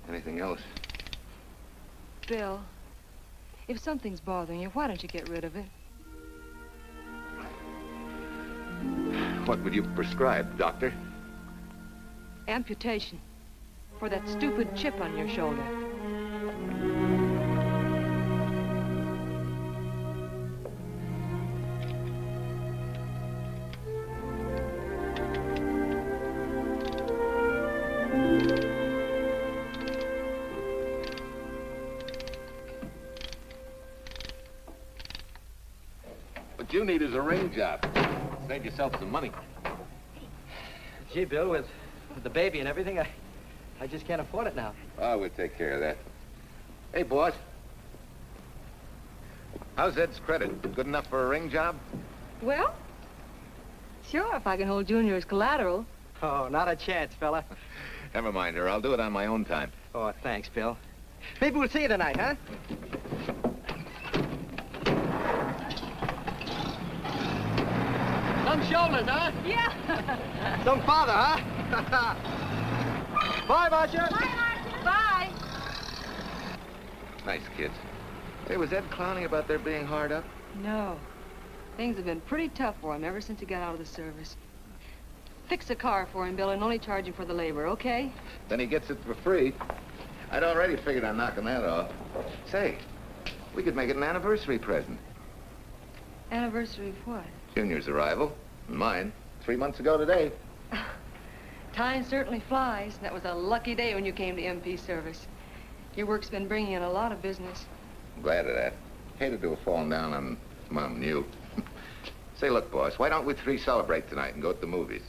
anything else. Bill, if something's bothering you, why don't you get rid of it? What would you prescribe, doctor? Amputation. For that stupid chip on your shoulder. What you need is a ring job. Save yourself some money. Gee, Bill, with the baby and everything, I just can't afford it now. Oh, we'll take care of that. Hey, boss. How's Ed's credit? Good enough for a ring job? Well, sure, if I can hold Junior as collateral. Oh, not a chance, fella. Never mind her. I'll do it on my own time. Oh, thanks, Bill. Maybe we'll see you tonight, huh? Some shoulders, huh? Yeah. Some father, huh? Bye, Marcia. Bye, Marcia. Bye. Nice kids. Hey, was Ed clowning about their being hard up? No. Things have been pretty tough for him ever since he got out of the service. Fix a car for him, Bill, and only charge him for the labor, okay? Then he gets it for free. I'd already figured on knocking that off. Say, we could make it an anniversary present. Anniversary of what? Junior's arrival, and mine, 3 months ago today. Time certainly flies. That was a lucky day when you came to MP service. Your work's been bringing in a lot of business. I'm glad of that. Hated to have fallen down on Mom and you. Say, look, boss, why don't we three celebrate tonight and go to the movies?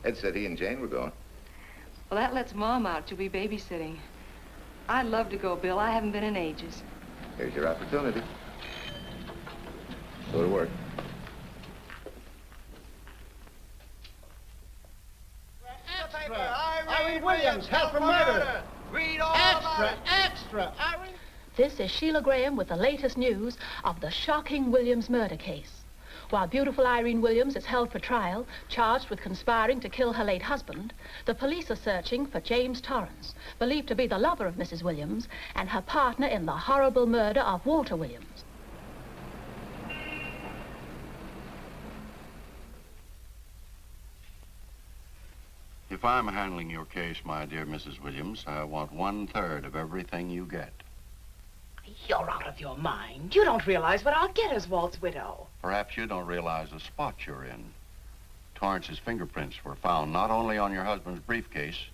Ed said he and Jane were going. Well, that lets Mom out. She'll be babysitting. I'd love to go, Bill. I haven't been in ages. Here's your opportunity. Go to work. Irene Williams, held for murder. Read all Extra. Irene. This is Sheila Graham with the latest news of the shocking Williams murder case. While beautiful Irene Williams is held for trial, charged with conspiring to kill her late husband, the police are searching for James Torrance, believed to be the lover of Mrs. Williams and her partner in the horrible murder of Walter Williams. If I'm handling your case, my dear Mrs. Williams, I want 1/3 of everything you get. You're out of your mind. You don't realize what I'll get as Walt's widow. Perhaps you don't realize the spot you're in. Torrance's fingerprints were found not only on your husband's briefcase,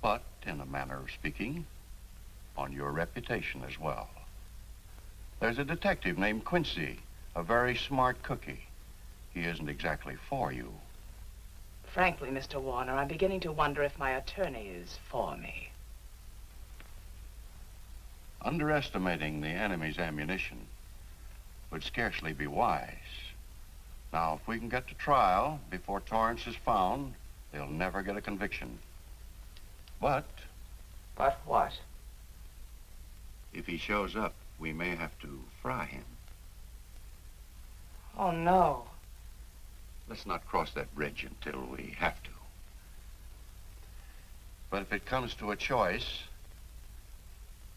but, in a manner of speaking, on your reputation as well. There's a detective named Quincy, a very smart cookie. He isn't exactly for you. Frankly, Mr. Warner, I'm beginning to wonder if my attorney is for me. Underestimating the enemy's ammunition would scarcely be wise. Now, if we can get to trial before Torrance is found, they'll never get a conviction. But... But what? If he shows up, we may have to fry him. Oh, no. Let's not cross that bridge until we have to. But if it comes to a choice,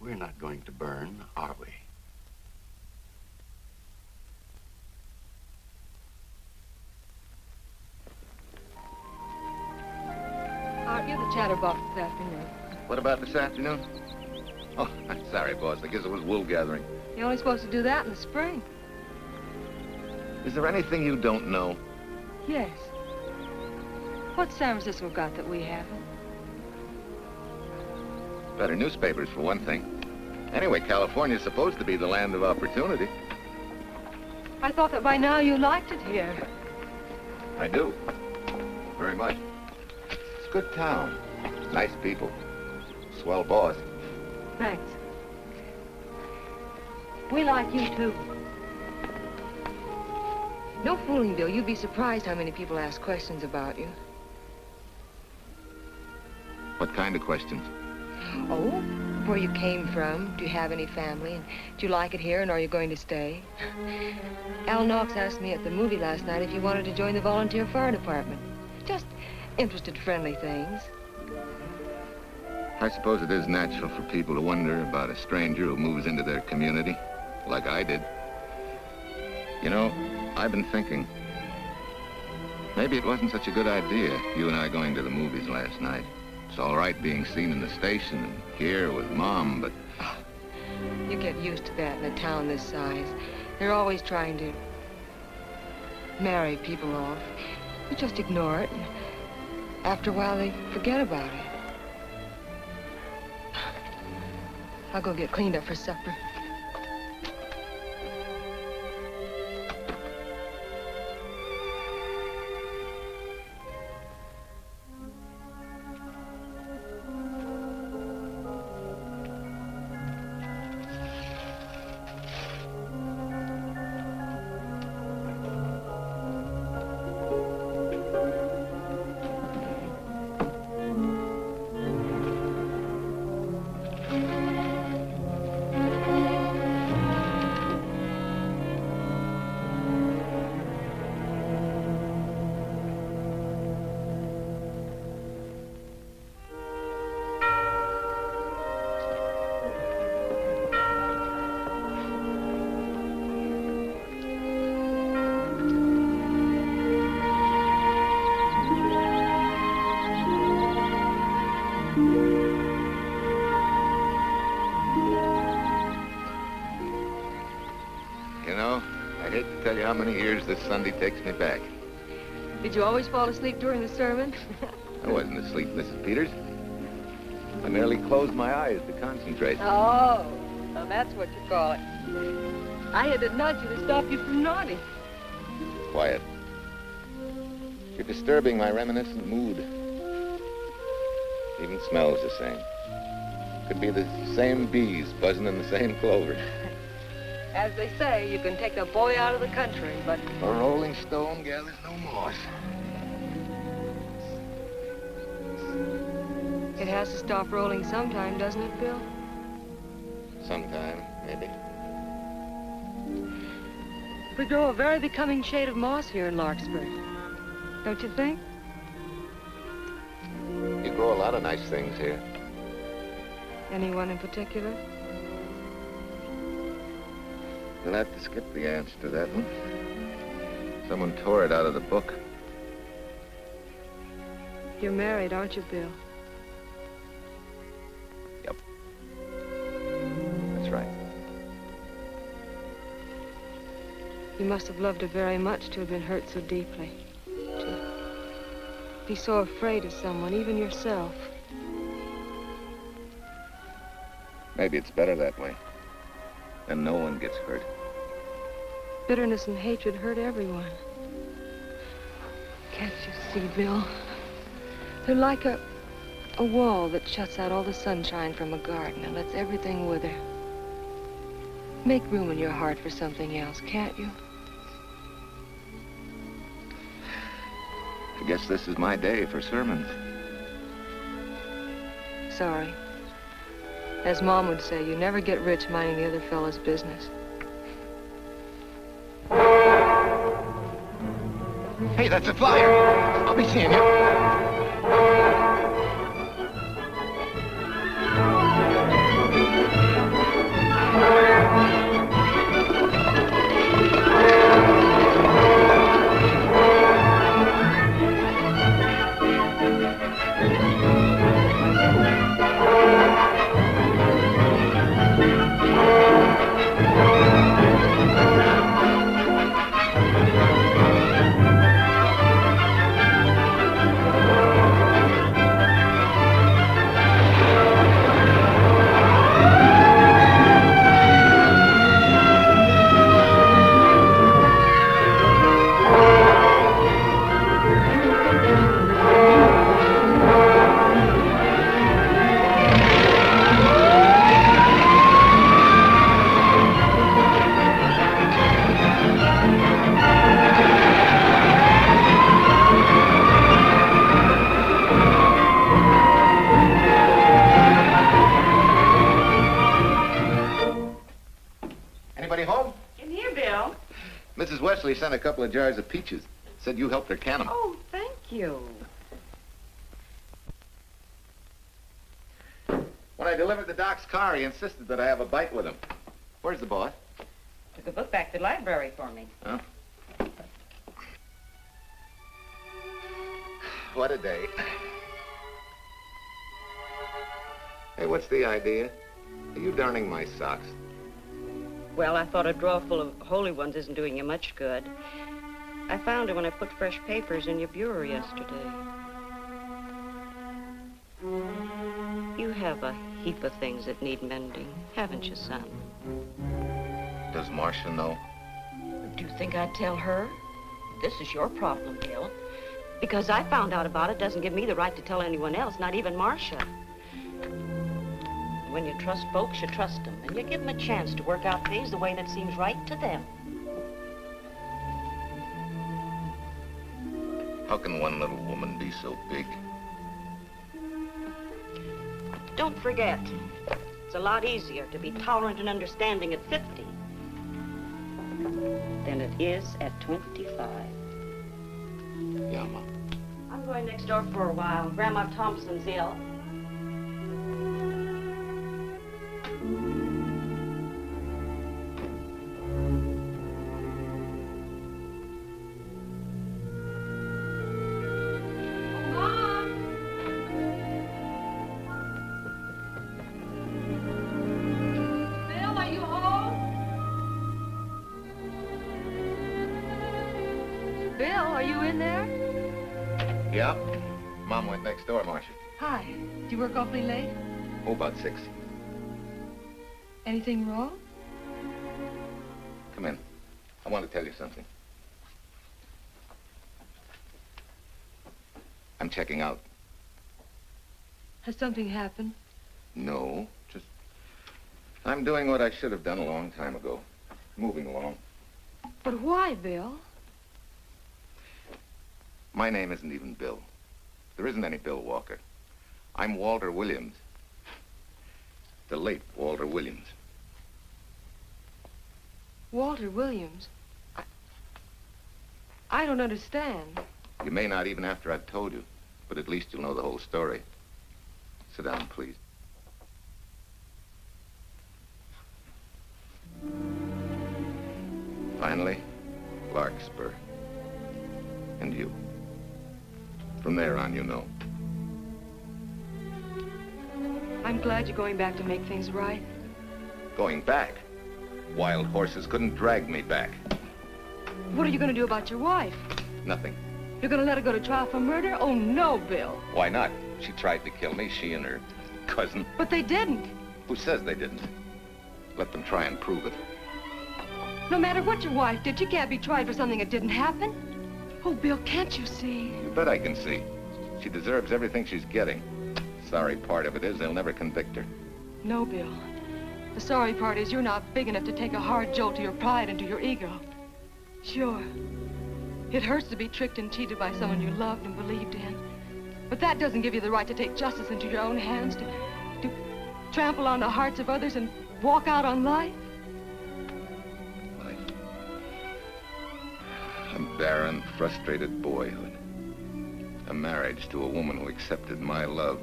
we're not going to burn, are we? Aren't you the chatterbox this afternoon? What about this afternoon? Oh, I'm sorry, boss. I guess it was wool gathering. You're only supposed to do that in the spring. Is there anything you don't know? Yes. What's San Francisco got that we haven't? Better newspapers, for one thing. Anyway, California's supposed to be the land of opportunity. I thought that by now you liked it here. I do. Very much. It's a good town. Nice people. Swell boss. Thanks. We like you, too. No fooling, Bill. You'd be surprised how many people ask questions about you. What kind of questions? Oh, where you came from, do you have any family, and do you like it here, and are you going to stay? Al Knox asked me at the movie last night if you wanted to join the volunteer fire department. Just interested, friendly things. I suppose it is natural for people to wonder about a stranger who moves into their community, like I did. You know, I've been thinking, maybe it wasn't such a good idea, you and I going to the movies last night. It's all right being seen in the station and here with Mom, but... You get used to that in a town this size. They're always trying to marry people off. You just ignore it, and after a while they forget about it. I'll go get cleaned up for supper. How many years this Sunday takes me back. Did you always fall asleep during the sermon? I wasn't asleep, Mrs. Peters. I merely closed my eyes to concentrate. Oh, so that's what you call it. I had to nudge you to stop you from nodding. Quiet. You're disturbing my reminiscent mood. Even smells the same. Could be the same bees buzzing in the same clover. As they say, you can take a boy out of the country, but... A rolling stone gathers no moss. It has to stop rolling sometime, doesn't it, Bill? Sometime, maybe. We grow a very becoming shade of moss here in Larkspur. Don't you think? You grow a lot of nice things here. Anyone in particular? You'll have to skip the answer to that one. Someone tore it out of the book. You're married, aren't you, Bill? Yep. That's right. You must have loved her very much to have been hurt so deeply. To be so afraid of someone, even yourself. Maybe it's better that way. Then no one gets hurt. Bitterness and hatred hurt everyone. Can't you see, Bill? They're like a wall that shuts out all the sunshine from a garden and lets everything wither. Make room in your heart for something else, can't you? I guess this is my day for sermons. Sorry. As Mom would say, you never get rich minding the other fellow's business. Hey, that's a flyer. I'll be seeing you. Sent a couple of jars of peaches. Said you helped her can them. Oh, thank you. When I delivered the doc's car, he insisted that I have a bite with him. Where's the boss? Took a book back to the library for me. Huh? What a day. Hey, what's the idea? Are you darning my socks? Well, I thought a drawer full of holy ones isn't doing you much good. I found it when I put fresh papers in your bureau yesterday. You have a heap of things that need mending, haven't you, son? Does Marcia know? Do you think I'd tell her? This is your problem, Bill. Because I found out about it doesn't give me the right to tell anyone else, not even Marcia. When you trust folks, you trust them, and you give them a chance to work out things the way that seems right to them. How can one little woman be so big? Don't forget, it's a lot easier to be tolerant and understanding at 50 than it is at 25. Yeah, Mom. I'm going next door for a while. Grandma Thompson's ill. Yeah. Mom went next door, Marcia. Hi. Do you work awfully late? Oh, about 6. Anything wrong? Come in. I want to tell you something. I'm checking out. Has something happened? No, just... I'm doing what I should have done a long time ago. Moving along. But why, Bill? My name isn't even Bill. There isn't any Bill Walker. I'm Walter Williams. The late Walter Williams. Walter Williams? I don't understand. You may not even after I've told you, but at least you'll know the whole story. Sit down, please. Finally, Larkspur. And you. From there on, you know. I'm glad you're going back to make things right. Going back? Wild horses couldn't drag me back. What are you going to do about your wife? Nothing. You're going to let her go to trial for murder? Oh, no, Bill. Why not? She tried to kill me, she and her cousin. But they didn't. Who says they didn't? Let them try and prove it. No matter what your wife did, she can't be tried for something that didn't happen. Oh, Bill, can't you see? You bet I can see. She deserves everything she's getting. Sorry part of it is they'll never convict her. No, Bill. The sorry part is you're not big enough to take a hard jolt to your pride and to your ego. Sure. It hurts to be tricked and cheated by someone you loved and believed in. But that doesn't give you the right to take justice into your own hands, to trample on the hearts of others and walk out on life. A barren, frustrated boyhood. A marriage to a woman who accepted my love,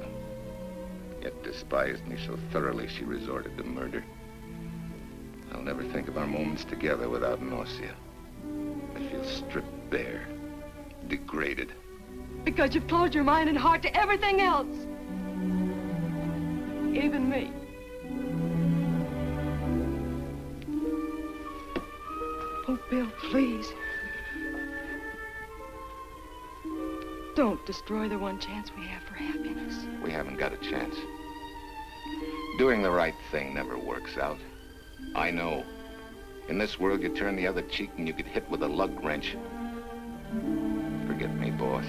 yet despised me so thoroughly she resorted to murder. I'll never think of our moments together without nausea. I feel stripped bare, degraded. Because you've closed your mind and heart to everything else. Even me. Oh, Bill, please. Don't destroy the one chance we have for happiness. We haven't got a chance. Doing the right thing never works out. I know. In this world, you turn the other cheek and you get hit with a lug wrench. Forget me, boss.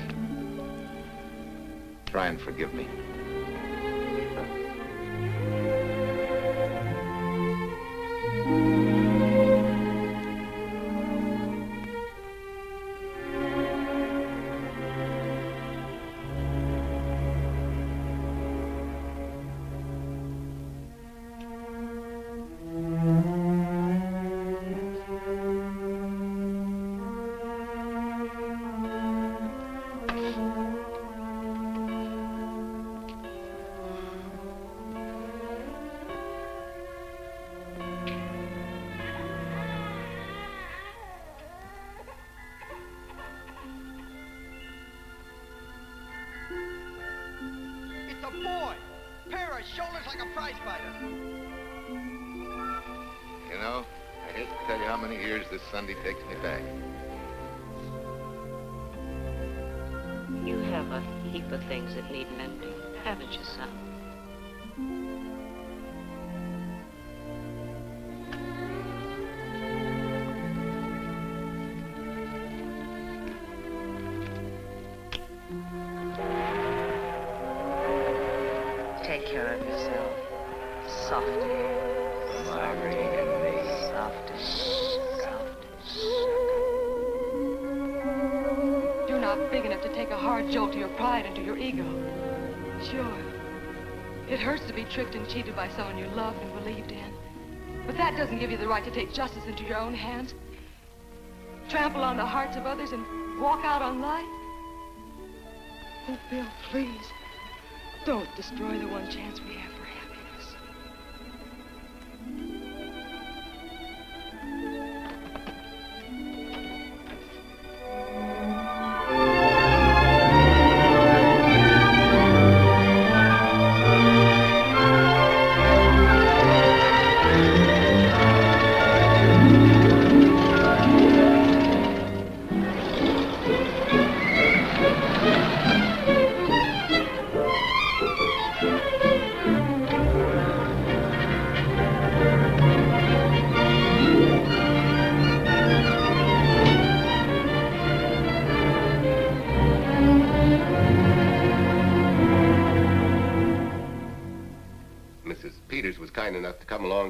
Try and forgive me. Shoulders like a prize fighter. You know, I hate to tell you how many years this Sunday takes me back. You have a heap of things that need mending, haven't you, son? Take care of yourself. Softly. Margaret and me. Softly. You're not big enough to take a hard jolt to your pride and to your ego. Sure. It hurts to be tricked and cheated by someone you loved and believed in. But that doesn't give you the right to take justice into your own hands. Trample on the hearts of others and walk out on life. Oh, Bill, please. Don't destroy the one chance we have for happiness.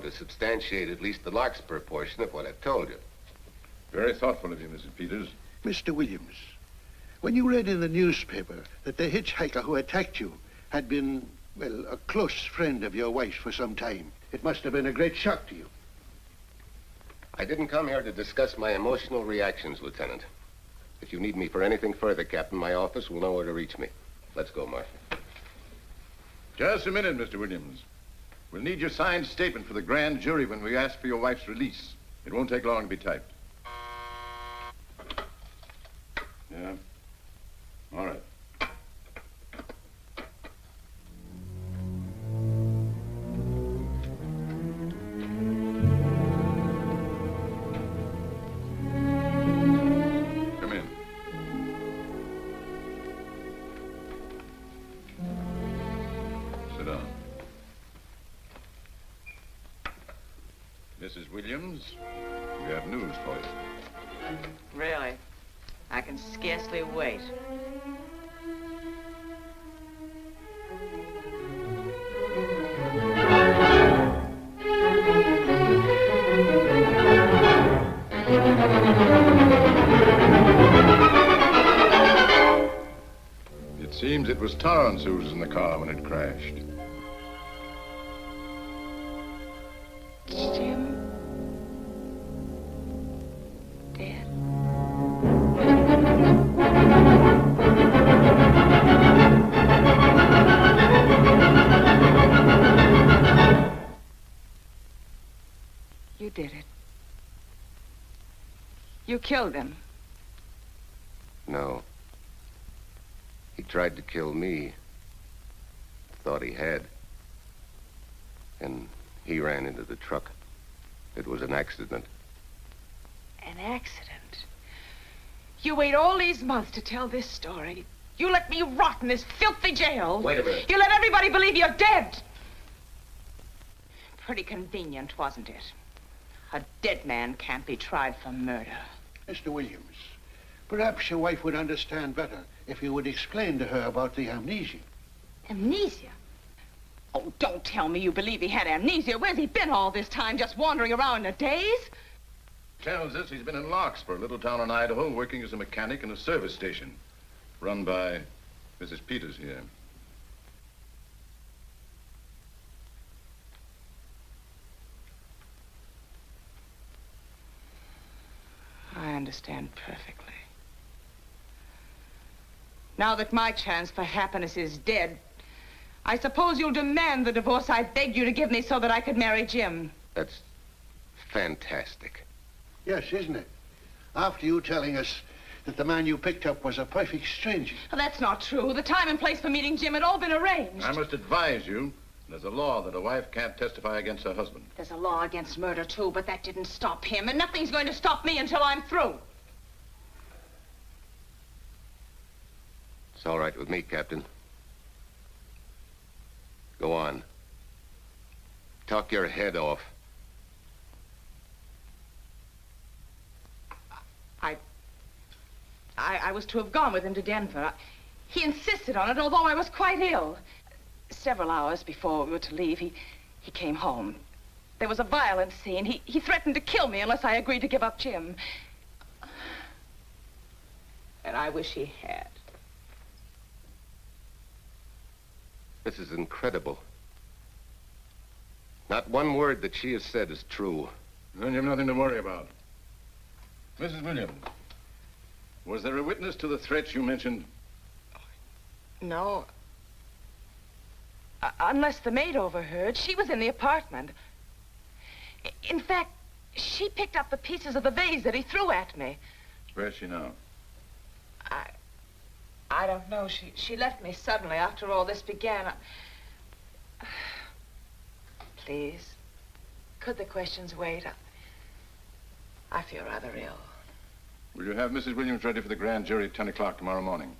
To substantiate at least the Larkspur portion of what I've told you. Very thoughtful of you, Mrs. Peters. Mr. Williams, when you read in the newspaper that the hitchhiker who attacked you had been, well, a close friend of your wife's for some time, it must have been a great shock to you. I didn't come here to discuss my emotional reactions, Lieutenant. If you need me for anything further, Captain, my office will know where to reach me. Let's go, Marshal. Just a minute, Mr. Williams. We'll need your signed statement for the grand jury when we ask for your wife's release. It won't take long to be typed. Yeah? All right. Come in. Sit down. Mrs. Williams, we have news for you. Really? I can scarcely wait. It seems it was Torrance who was in the car when it crashed. Jim? Dead? You did it. You killed him. No. He tried to kill me. Thought he had. And he ran into the truck. It was an accident. An accident? You wait all these months to tell this story. You let me rot in this filthy jail. Wait a minute. You let everybody believe you're dead. Pretty convenient, wasn't it? A dead man can't be tried for murder. Mr. Williams, perhaps your wife would understand better if you would explain to her about the amnesia. Amnesia? Oh, don't tell me you believe he had amnesia. Where's he been all this time, just wandering around in a daze? Tells us he's been in Larkspur, a little town in Idaho, working as a mechanic in a service station, run by Mrs. Peters here. I understand perfectly. Now that my chance for happiness is dead, I suppose you'll demand the divorce I begged you to give me so that I could marry Jim. That's fantastic. Yes, isn't it? After you telling us that the man you picked up was a perfect stranger. Well, that's not true. The time and place for meeting Jim had all been arranged. I must advise you, there's a law that a wife can't testify against her husband. There's a law against murder, too, but that didn't stop him, and nothing's going to stop me until I'm through. It's all right with me, Captain. Go on. Talk your head off. I was to have gone with him to Denver. He insisted on it, although I was quite ill. Several hours before we were to leave, he came home. There was a violent scene. He threatened to kill me unless I agreed to give up Jim. And I wish he had. This is incredible. Not one word that she has said is true. Then you've nothing to worry about. Mrs. Williams, was there a witness to the threats you mentioned? No. Unless the maid overheard. She was in the apartment. In fact, she picked up the pieces of the vase that he threw at me. Where's she now? I don't know. She left me suddenly after all this began. Please, could the questions wait? I feel rather ill. Will you have Mrs. Williams ready for the grand jury at 10 o'clock tomorrow morning?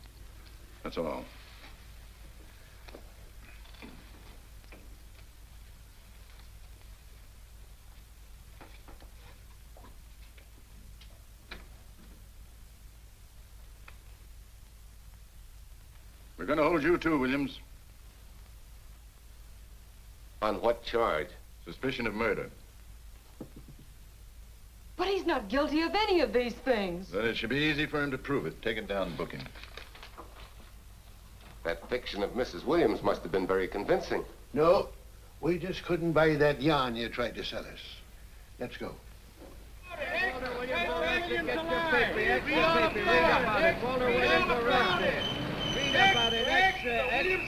That's all. We're going to hold you too, Williams. On what charge? Suspicion of murder. But he's not guilty of any of these things. Then it should be easy for him to prove it. Take it down, book him. That fiction of Mrs. Williams must have been very convincing. No, we just couldn't buy that yarn you tried to sell us. Let's go.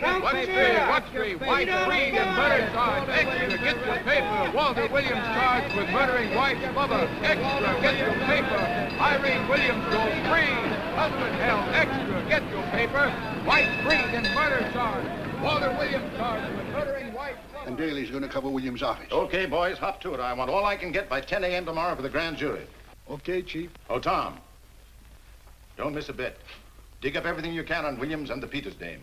What three? White, Freed, and murder charge. Extra, get your paper. Walter Williams charged with murdering wife Bubba. Extra, get your paper. Irene Williams goes free. Husband held. Extra, get your paper. White, Freed, and murder charge. Walter Williams charged with murdering wife Bubba. And Daly's going to cover Williams' office. Okay, boys, hop to it. I want all I can get by 10 a.m. tomorrow for the grand jury. Okay, Chief. Oh, Tom, don't miss a bit. Dig up everything you can on Williams and the Peters dame.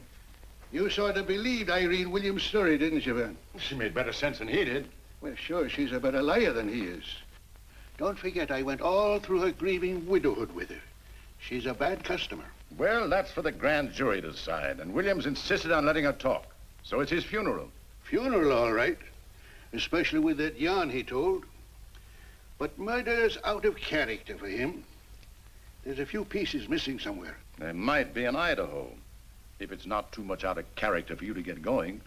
You sort of believed Irene Williams' story, didn't you, Van? She made better sense than he did. Well, sure, she's a better liar than he is. Don't forget, I went all through her grieving widowhood with her. She's a bad customer. Well, that's for the grand jury to decide, and Williams insisted on letting her talk. So it's his funeral. Funeral, all right. Especially with that yarn he told. But murder's out of character for him. There's a few pieces missing somewhere. There might be in Idaho, if it's not too much out of character for you to get going.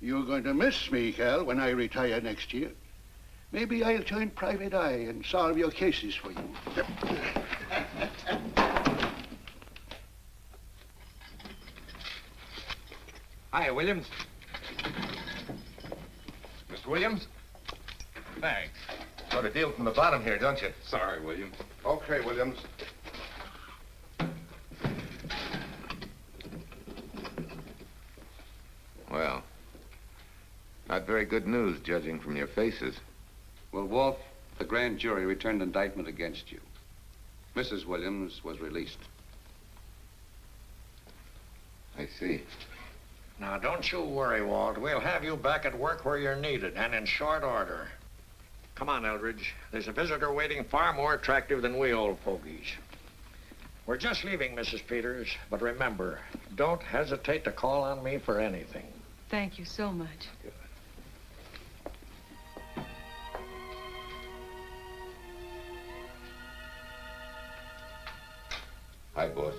You're going to miss me, Cal, when I retire next year. Maybe I'll join Private Eye and solve your cases for you. Hiya, Williams. Mr. Williams? Thanks. Got a deal from the bottom here, don't you? Sorry, William. Okay, Williams. Well, not very good news, judging from your faces. Well, Wolf, the grand jury returned indictment against you. Mrs. Williams was released. I see. Now, don't you worry, Walt. We'll have you back at work where you're needed, and in short order. Come on, Eldridge. There's a visitor waiting far more attractive than we old fogies. We're just leaving, Mrs. Peters, but remember, don't hesitate to call on me for anything. Thank you so much. Hi, boss.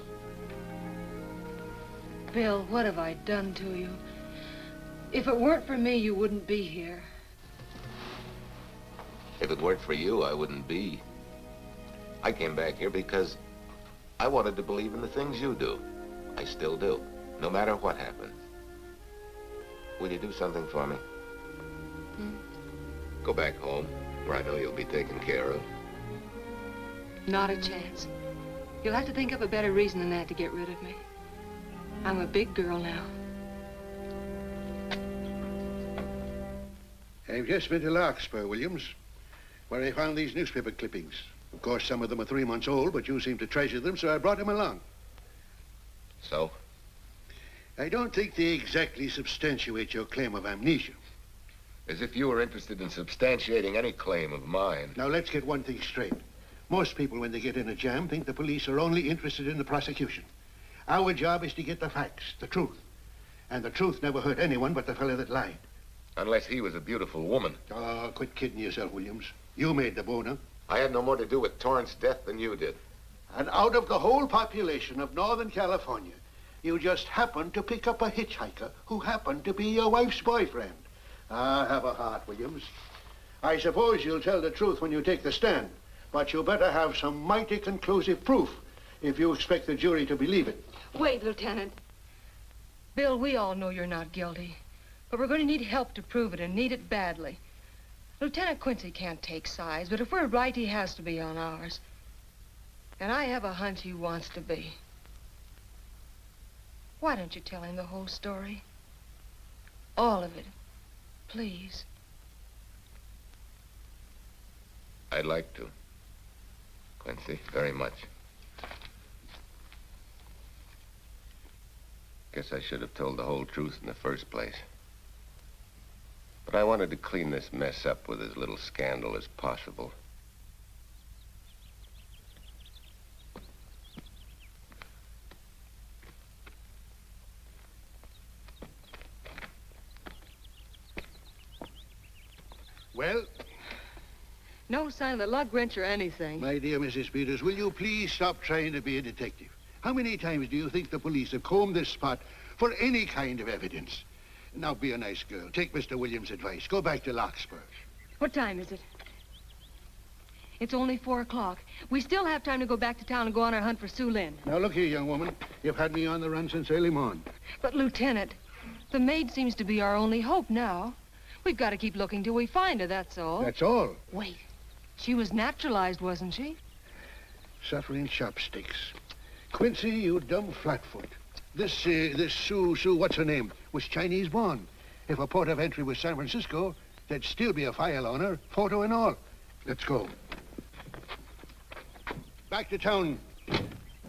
Bill, what have I done to you? If it weren't for me, you wouldn't be here. If it weren't for you, I wouldn't be. I came back here because I wanted to believe in the things you do. I still do, no matter what happens. Will you do something for me? Go back home, where I know you'll be taken care of. Not a chance. You'll have to think up a better reason than that to get rid of me. I'm a big girl now. I've just been to Larkspur, Williams, where I found these newspaper clippings. Of course, some of them are 3 months old, but you seem to treasure them, so I brought them along. So? I don't think they exactly substantiate your claim of amnesia. As if you were interested in substantiating any claim of mine. Now, let's get one thing straight. Most people, when they get in a jam, think the police are only interested in the prosecution. Our job is to get the facts, the truth. And the truth never hurt anyone but the fellow that lied. Unless he was a beautiful woman. Oh, quit kidding yourself, Williams. You made the boner. I had no more to do with Torrance's death than you did. And out of the whole population of Northern California, you just happened to pick up a hitchhiker who happened to be your wife's boyfriend. Ah, have a heart, Williams. I suppose you'll tell the truth when you take the stand, but you better have some mighty conclusive proof if you expect the jury to believe it. Wait, Lieutenant. Bill, we all know you're not guilty, but we're going to need help to prove it, and need it badly. Lieutenant Quincy can't take sides, but if we're right, he has to be on ours. And I have a hunch he wants to be. Why don't you tell him the whole story? All of it, please. I'd like to, Quincy, very much. Guess I should have told the whole truth in the first place. But I wanted to clean this mess up with as little scandal as possible. Well? No sign of the lug wrench or anything. My dear Mrs. Peters, will you please stop trying to be a detective? How many times do you think the police have combed this spot for any kind of evidence? Now, be a nice girl. Take Mr. Williams' advice. Go back to Larkspur. What time is it? It's only 4 o'clock. We still have time to go back to town and go on our hunt for Sue Lynn. Now, look here, young woman. You've had me on the run since early morn. But, Lieutenant, the maid seems to be our only hope now. We've got to keep looking till we find her, that's all. That's all? Wait. She was naturalized, wasn't she? Suffering chopsticks. Quincy, you dumb flatfoot. This Sue, what's her name, was Chinese born. If her port of entry was San Francisco, there'd still be a file on her, photo and all. Let's go. Back to town.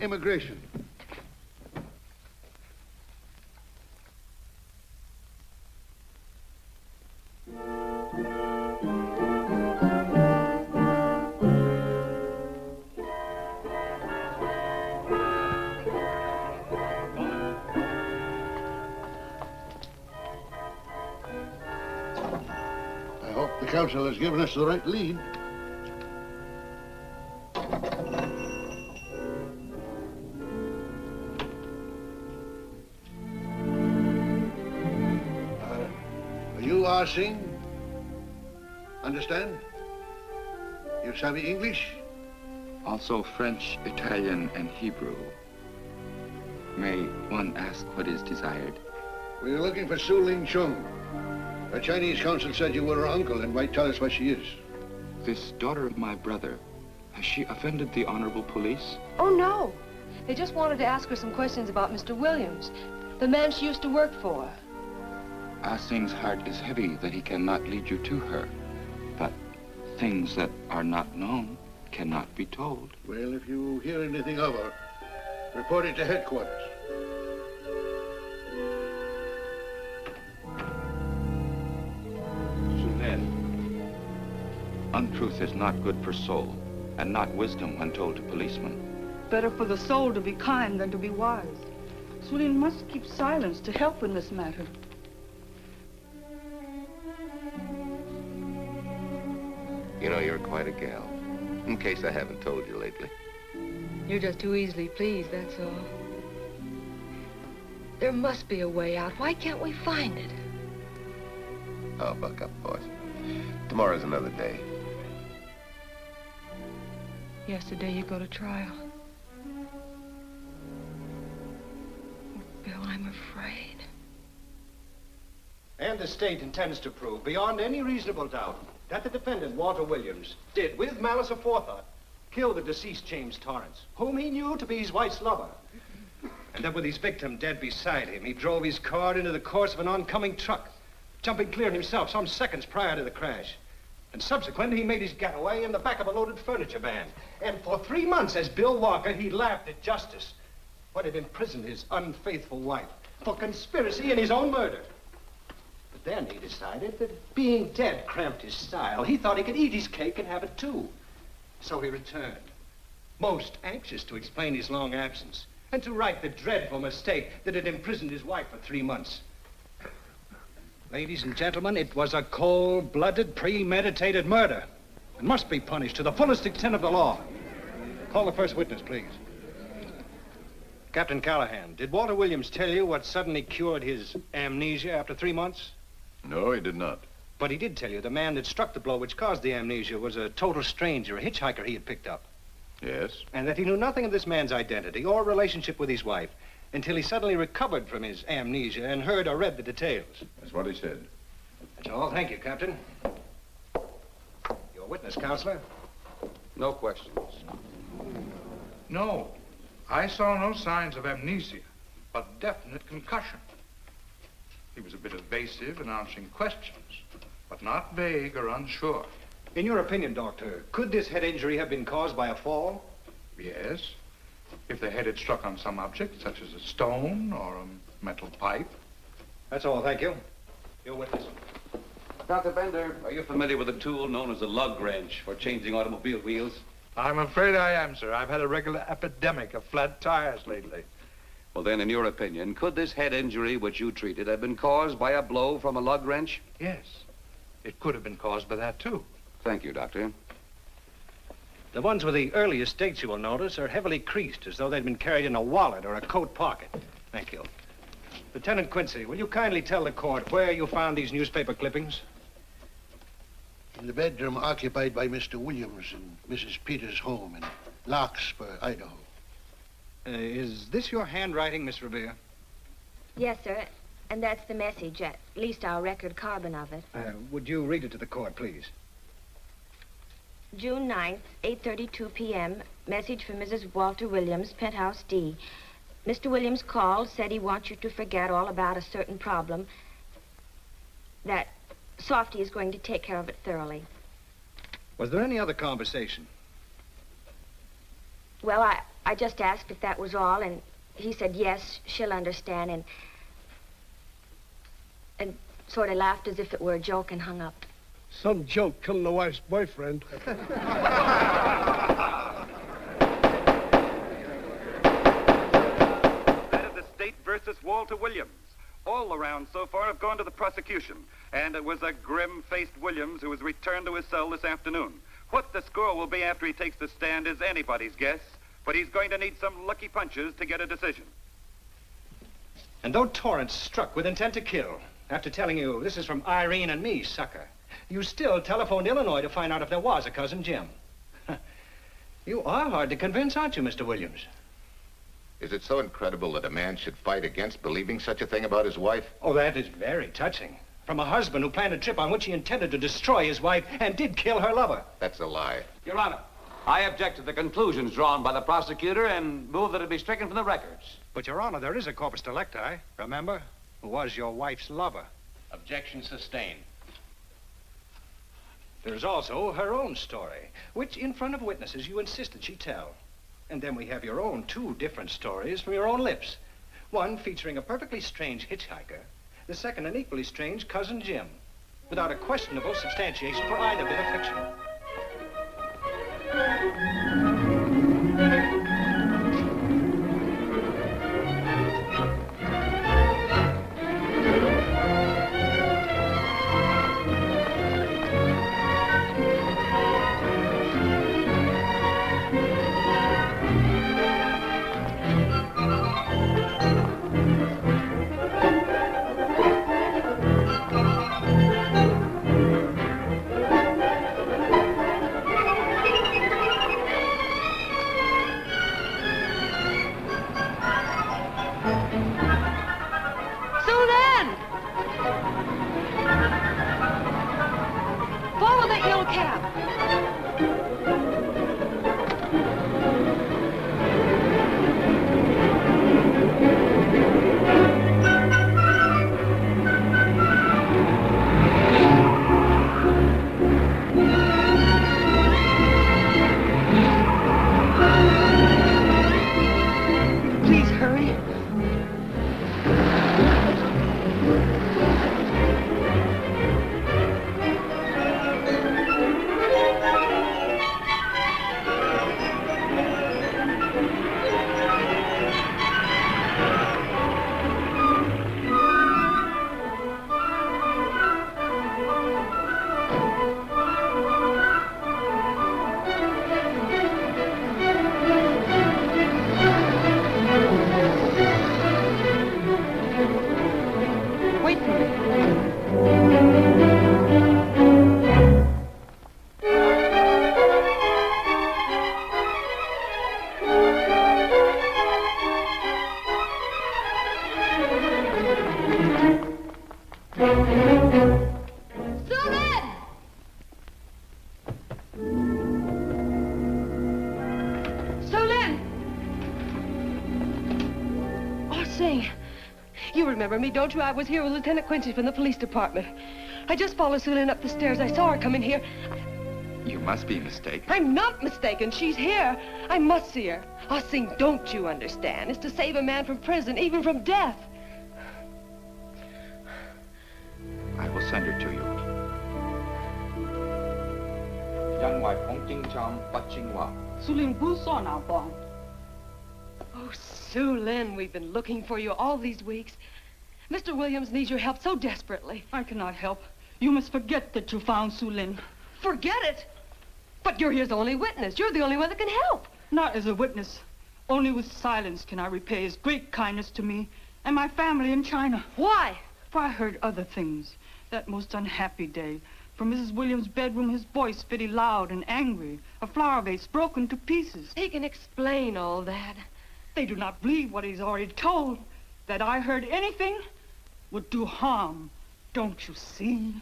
Immigration. The council has given us the right lead. You are Singh? Understand? You savvy English? Also French, Italian, and Hebrew. May one ask what is desired? We're looking for Su Ling Chung. The Chinese consul said you were her uncle and might tell us what she is. This daughter of my brother, has she offended the honorable police? Oh, no. They just wanted to ask her some questions about Mr. Williams, the man she used to work for. Ah Singh's heart is heavy that he cannot lead you to her. But things that are not known cannot be told. Well, if you hear anything of her, report it to headquarters. Sumed, untruth is not good for soul, and not wisdom when told to policemen. Better for the soul to be kind than to be wise. Sulin must keep silence to help in this matter. You know, you're quite a gal. In case I haven't told you lately. You're just too easily pleased, that's all. There must be a way out. Why can't we find it? Oh, buck up, boys. Tomorrow's another day. Yesterday you go to trial. Oh, Bill, I'm afraid. And the state intends to prove, beyond any reasonable doubt, that the defendant, Walter Williams, did, with malice aforethought, kill the deceased James Torrance, whom he knew to be his wife's lover. And that with his victim dead beside him, he drove his car into the course of an oncoming truck, jumping clear himself some seconds prior to the crash. And subsequently, he made his getaway in the back of a loaded furniture van. And for 3 months, as Bill Walker, he laughed at justice when he'd imprisoned his unfaithful wife for conspiracy in his own murder. But then he decided that being dead cramped his style. He thought he could eat his cake and have it too. So he returned, most anxious to explain his long absence and to right the dreadful mistake that had imprisoned his wife for 3 months. Ladies and gentlemen, it was a cold-blooded, premeditated murder and must be punished to the fullest extent of the law. Call the first witness, please. Captain Callahan, did Walter Williams tell you what suddenly cured his amnesia after 3 months? No, he did not. But he did tell you the man that struck the blow which caused the amnesia was a total stranger, a hitchhiker he had picked up. Yes? And that he knew nothing of this man's identity or relationship with his wife until he suddenly recovered from his amnesia and heard or read the details. That's what he said. That's all. Thank you, Captain. Your witness, Counselor. No questions. No. I saw no signs of amnesia, but definite concussion. He was a bit evasive in answering questions, but not vague or unsure. In your opinion, Doctor, could this head injury have been caused by a fall? Yes. If the head had struck on some object, such as a stone or a metal pipe. That's all, thank you. Your witness. Dr. Bender, are you familiar with a tool known as a lug wrench for changing automobile wheels? I'm afraid I am, sir. I've had a regular epidemic of flat tires lately. Well, then, in your opinion, could this head injury which you treated have been caused by a blow from a lug wrench? Yes. It could have been caused by that, too. Thank you, Doctor. The ones with the earliest dates, you will notice, are heavily creased, as though they'd been carried in a wallet or a coat pocket. Thank you. Lieutenant Quincy, will you kindly tell the court where you found these newspaper clippings? In the bedroom occupied by Mr. Williams in Mrs. Peters' home in Larkspur, Idaho. Is this your handwriting, Miss Revere? Yes, sir. And that's the message, at least our record carbon of it. Would you read it to the court, please? June 9th, 8:32 p.m. Message from Mrs. Walter Williams, Penthouse D. Mr. Williams called, said he wants you to forget all about a certain problem, that Softy is going to take care of it thoroughly. Was there any other conversation? Well, I just asked if that was all, and he said, yes, she'll understand, and sort of laughed as if it were a joke and hung up. Some joke killing the wife's boyfriend. That is the state versus Walter Williams. All the rounds so far have gone to the prosecution. And it was a grim-faced Williams who was returned to his cell this afternoon. What the score will be after he takes the stand is anybody's guess, but he's going to need some lucky punches to get a decision. And though Torrance struck with intent to kill, after telling you this is from Irene and me, sucker, you still telephoned Illinois to find out if there was a Cousin Jim. You are hard to convince, aren't you, Mr. Williams? Is it so incredible that a man should fight against believing such a thing about his wife? Oh, that is very touching. From a husband who planned a trip on which he intended to destroy his wife and did kill her lover. That's a lie. Your Honor, I object to the conclusions drawn by the prosecutor and move that it be stricken from the records. But, Your Honor, there is a corpus delicti, remember? Who was your wife's lover. Objection sustained. There's also her own story, which in front of witnesses you insisted she tell. And then we have your own two different stories from your own lips. One featuring a perfectly strange hitchhiker, the second an equally strange Cousin Jim, without a questionable substantiation for either bit of fiction. Remember me, don't you? I was here with Lieutenant Quincy from the police department. I just followed Sue-Lin up the stairs. I saw her come in here. You must be mistaken. I'm not mistaken. She's here. I must see her. Ah, Sing, don't you understand? It's to save a man from prison, even from death. I will send her to you. Oh, Sue-Lin, we've been looking for you all these weeks. Mr. Williams needs your help so desperately. I cannot help. You must forget that you found Sue-Lin. Forget it? But you're his only witness. You're the only one that can help. Not as a witness. Only with silence can I repay his great kindness to me and my family in China. Why? For I heard other things. That most unhappy day. From Mrs. Williams' bedroom, his voice very loud and angry. A flower vase broken to pieces. He can explain all that. They do not believe what he's already told. That I heard anything would do harm. Don't you see?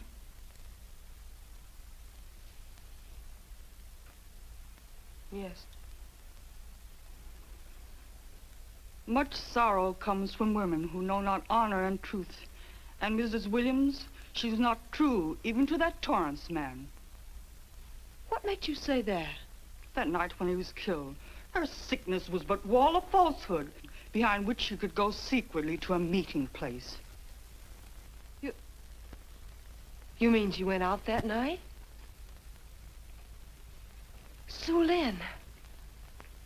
Yes. Much sorrow comes from women who know not honor and truth. And Mrs. Williams, she was not true even to that Torrance man. What made you say that? That night when he was killed. Her sickness was but wall of falsehood, behind which she could go secretly to a meeting place. You mean she went out that night? Sue-Lin,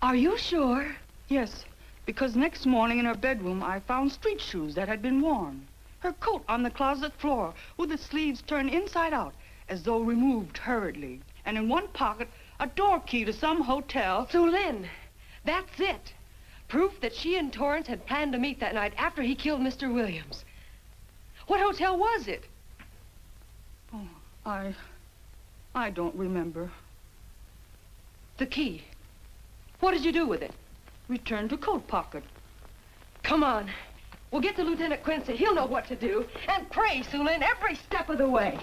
are you sure? Yes, because next morning in her bedroom I found street shoes that had been worn. Her coat on the closet floor with the sleeves turned inside out as though removed hurriedly. And in one pocket, a door key to some hotel. Sue Lynn, that's it. Proof that she and Torrance had planned to meet that night after he killed Mr. Williams. What hotel was it? Oh, I don't remember. The key. What did you do with it? Returned to coat pocket. Come on. We'll get to Lieutenant Quincy. He'll know what to do. And pray, Sue Lynn, every step of the way.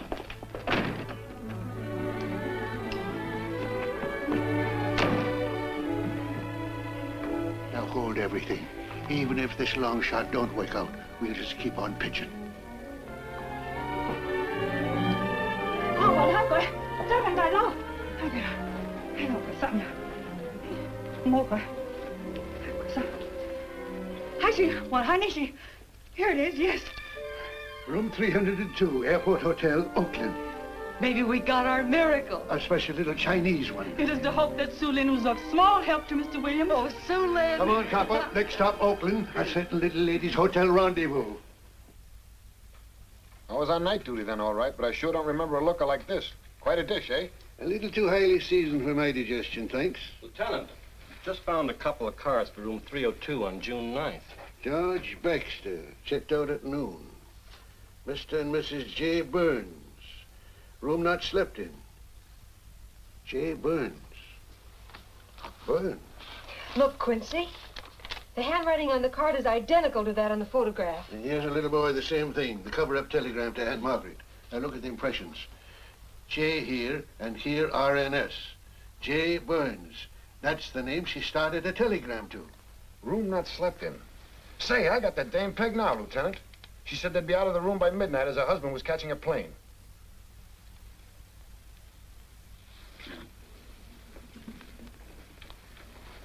Now hold everything. Even if this long shot don't work out, we'll just keep on pitching. Here it is, yes. Room 302, Airport Hotel, Oakland. Maybe we got our miracle. A special little Chinese one. It is to hope that Sue Lynn was of small help to Mr. Williams. Oh, Sue Lynn. Come on, Copper. Next stop, Oakland. A certain little lady's hotel rendezvous. I was on night duty then, all right, but I sure don't remember a looker like this. Quite a dish, eh? A little too highly seasoned for my digestion, thanks. Lieutenant, just found a couple of cars for room 302 on June 9th. George Baxter, checked out at noon. Mr. and Mrs. J. Burns. Room not slept in. J. Burns. Burns. Look, Quincy. The handwriting on the card is identical to that on the photograph. And here's a little boy, the same thing. The cover-up telegram to Aunt Margaret. Now look at the impressions. J here, and here RNS. J. Burns. That's the name she started a telegram to. Room not slept in. Say, I got that dame pegged now, Lieutenant. She said they'd be out of the room by midnight as her husband was catching a plane.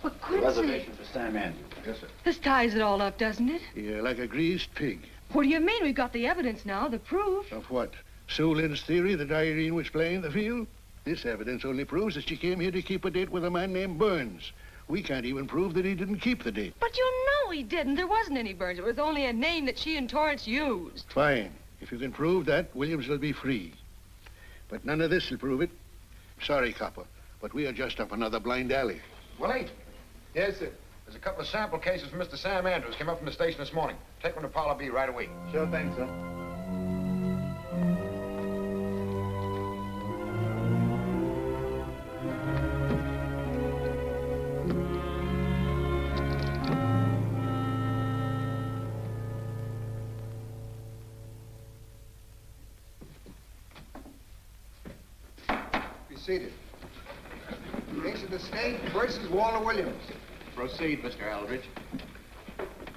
But Quincy... Reservation for Sam Andrews. Yes, sir. This ties it all up, doesn't it? Yeah, like a greased pig. What do you mean? We've got the evidence now, the proof. Of what? Sue Lynn's theory that Irene was playing the field? This evidence only proves that she came here to keep a date with a man named Burns. We can't even prove that he didn't keep the date. But you know he didn't. There wasn't any Burns. It was only a name that she and Torrance used. Fine. If you can prove that, Williams will be free. But none of this will prove it. Sorry, Copper, but we are just up another blind alley. Willie? Yes, sir. There's a couple of sample cases from Mr. Sam Andrews. Came up from the station this morning. Take them to Parlor B right away. Sure thing, sir. Be seated. Case of the state versus Walter Williams. Proceed, Mr. Eldridge.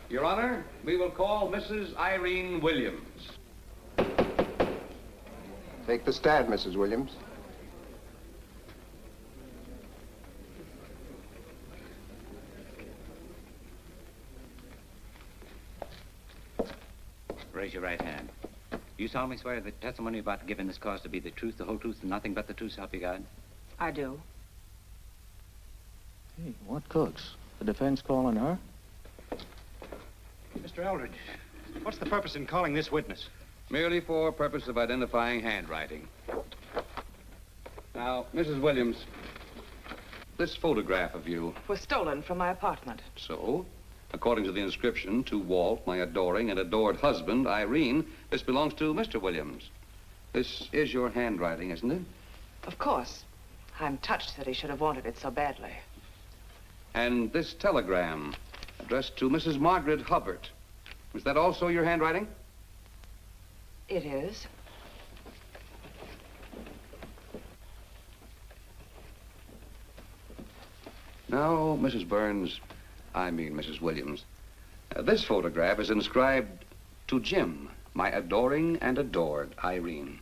Your Honor, we will call Mrs. Irene Williams. Take the stand, Mrs. Williams. Raise your right hand. You solemnly swear the testimony about to give in this cause to be the truth, the whole truth, and nothing but the truth, so help you God? I do. Hey, what cooks? The defense calling her? Mr. Eldridge, what's the purpose in calling this witness? Merely for purpose of identifying handwriting. Now, Mrs. Williams, this photograph of you... Was stolen from my apartment. So, according to the inscription, to Walt, my adoring and adored husband, Irene, this belongs to Mr. Williams. This is your handwriting, isn't it? Of course. I'm touched that he should have wanted it so badly. And this telegram, addressed to Mrs. Margaret Hubbard, is that also your handwriting? It is. Now, Mrs. Burns, I mean Mrs. Williams, this photograph is inscribed to Jim, my adoring and adored Irene.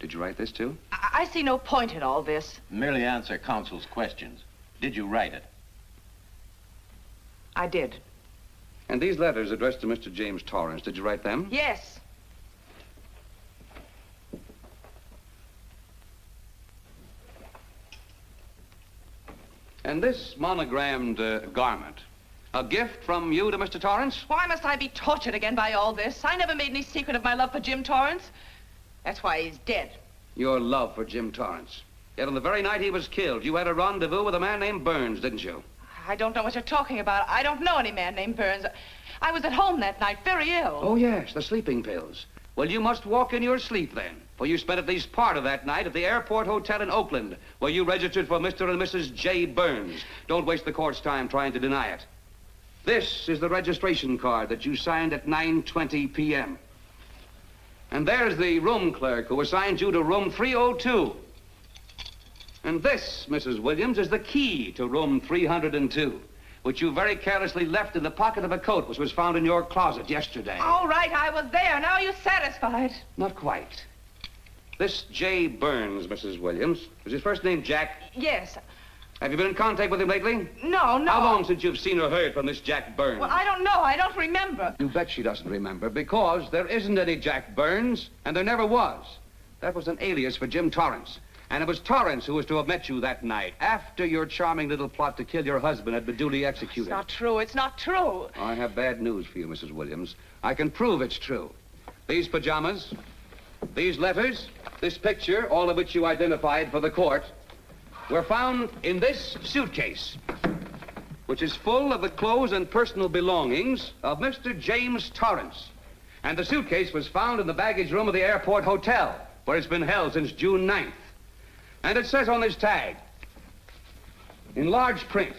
Did you write this too? I see no point in all this. Merely answer counsel's questions. Did you write it? I did. And these letters addressed to Mr. James Torrance, did you write them? Yes. And this monogrammed garment, A gift from you to Mr. Torrance? Why must I be tortured again by all this? I never made any secret of my love for Jim Torrance. That's why he's dead. Your love for Jim Torrance. Yet on the very night he was killed, you had a rendezvous with a man named Burns, didn't you? I don't know what you're talking about. I don't know any man named Burns. I was at home that night, very ill. Oh, yes, the sleeping pills. Well, you must walk in your sleep then, for you spent at least part of that night at the Airport Hotel in Oakland, where you registered for Mr. and Mrs. J. Burns. Don't waste the court's time trying to deny it. This is the registration card that you signed at 9:20 p.m. And there's the room clerk who assigned you to room 302. And this, Mrs. Williams, is the key to room 302, which you very carelessly left in the pocket of a coat which was found in your closet yesterday. All right, I was there. Now you're satisfied. Not quite. This J. Burns, Mrs. Williams, is his first name Jack? Yes. Have you been in contact with him lately? No. How long since you've seen or heard from this Jack Burns? Well, I don't know. I don't remember. You bet she doesn't remember, because there isn't any Jack Burns, and there never was. That was an alias for Jim Torrance. And it was Torrance who was to have met you that night, after your charming little plot to kill your husband had been duly executed. It's not true. It's not true. I have bad news for you, Mrs. Williams. I can prove it's true. These pajamas, these letters, this picture, all of which you identified for the court, were found in this suitcase, which is full of the clothes and personal belongings of Mr. James Torrance. And the suitcase was found in the baggage room of the Airport Hotel, where it's been held since June 9th. And it says on this tag, in large print,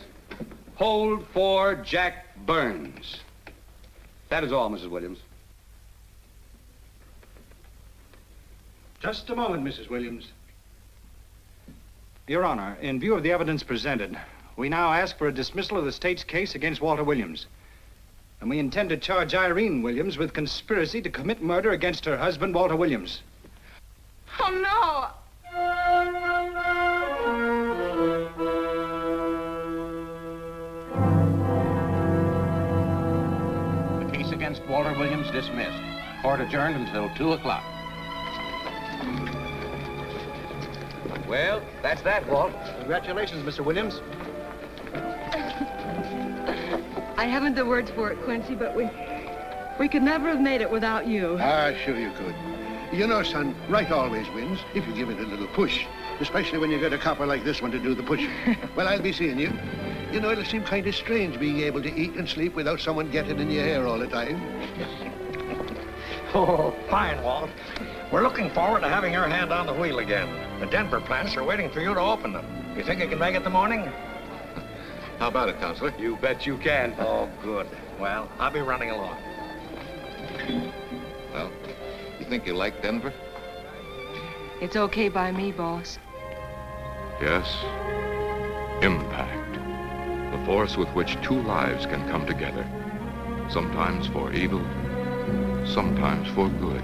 hold for Jack Burns. That is all, Mrs. Williams. Just a moment, Mrs. Williams. Your Honor, in view of the evidence presented, we now ask for a dismissal of the state's case against Walter Williams. And we intend to charge Irene Williams with conspiracy to commit murder against her husband, Walter Williams. Oh, no. The case against Walter Williams dismissed. Court adjourned until 2 o'clock. Well, that's that, Walt. Congratulations, Mr. Williams. I haven't the words for it, Quincy, but we could never have made it without you. Ah, sure you could. You know, son, right always wins if you give it a little push, especially when you get a copper like this one to do the pushing. Well, I'll be seeing you. You know, it'll seem kind of strange being able to eat and sleep without someone getting in your hair all the time. Oh, fine, Walt. We're looking forward to having your hand on the wheel again. The Denver plants are waiting for you to open them. You think you can make it the morning? How about it, Counselor? You bet you can. Oh, good. Well, I'll be running along. Well, you think you like Denver? It's okay by me, boss. Yes, impact. The force with which two lives can come together. Sometimes for evil, sometimes for good.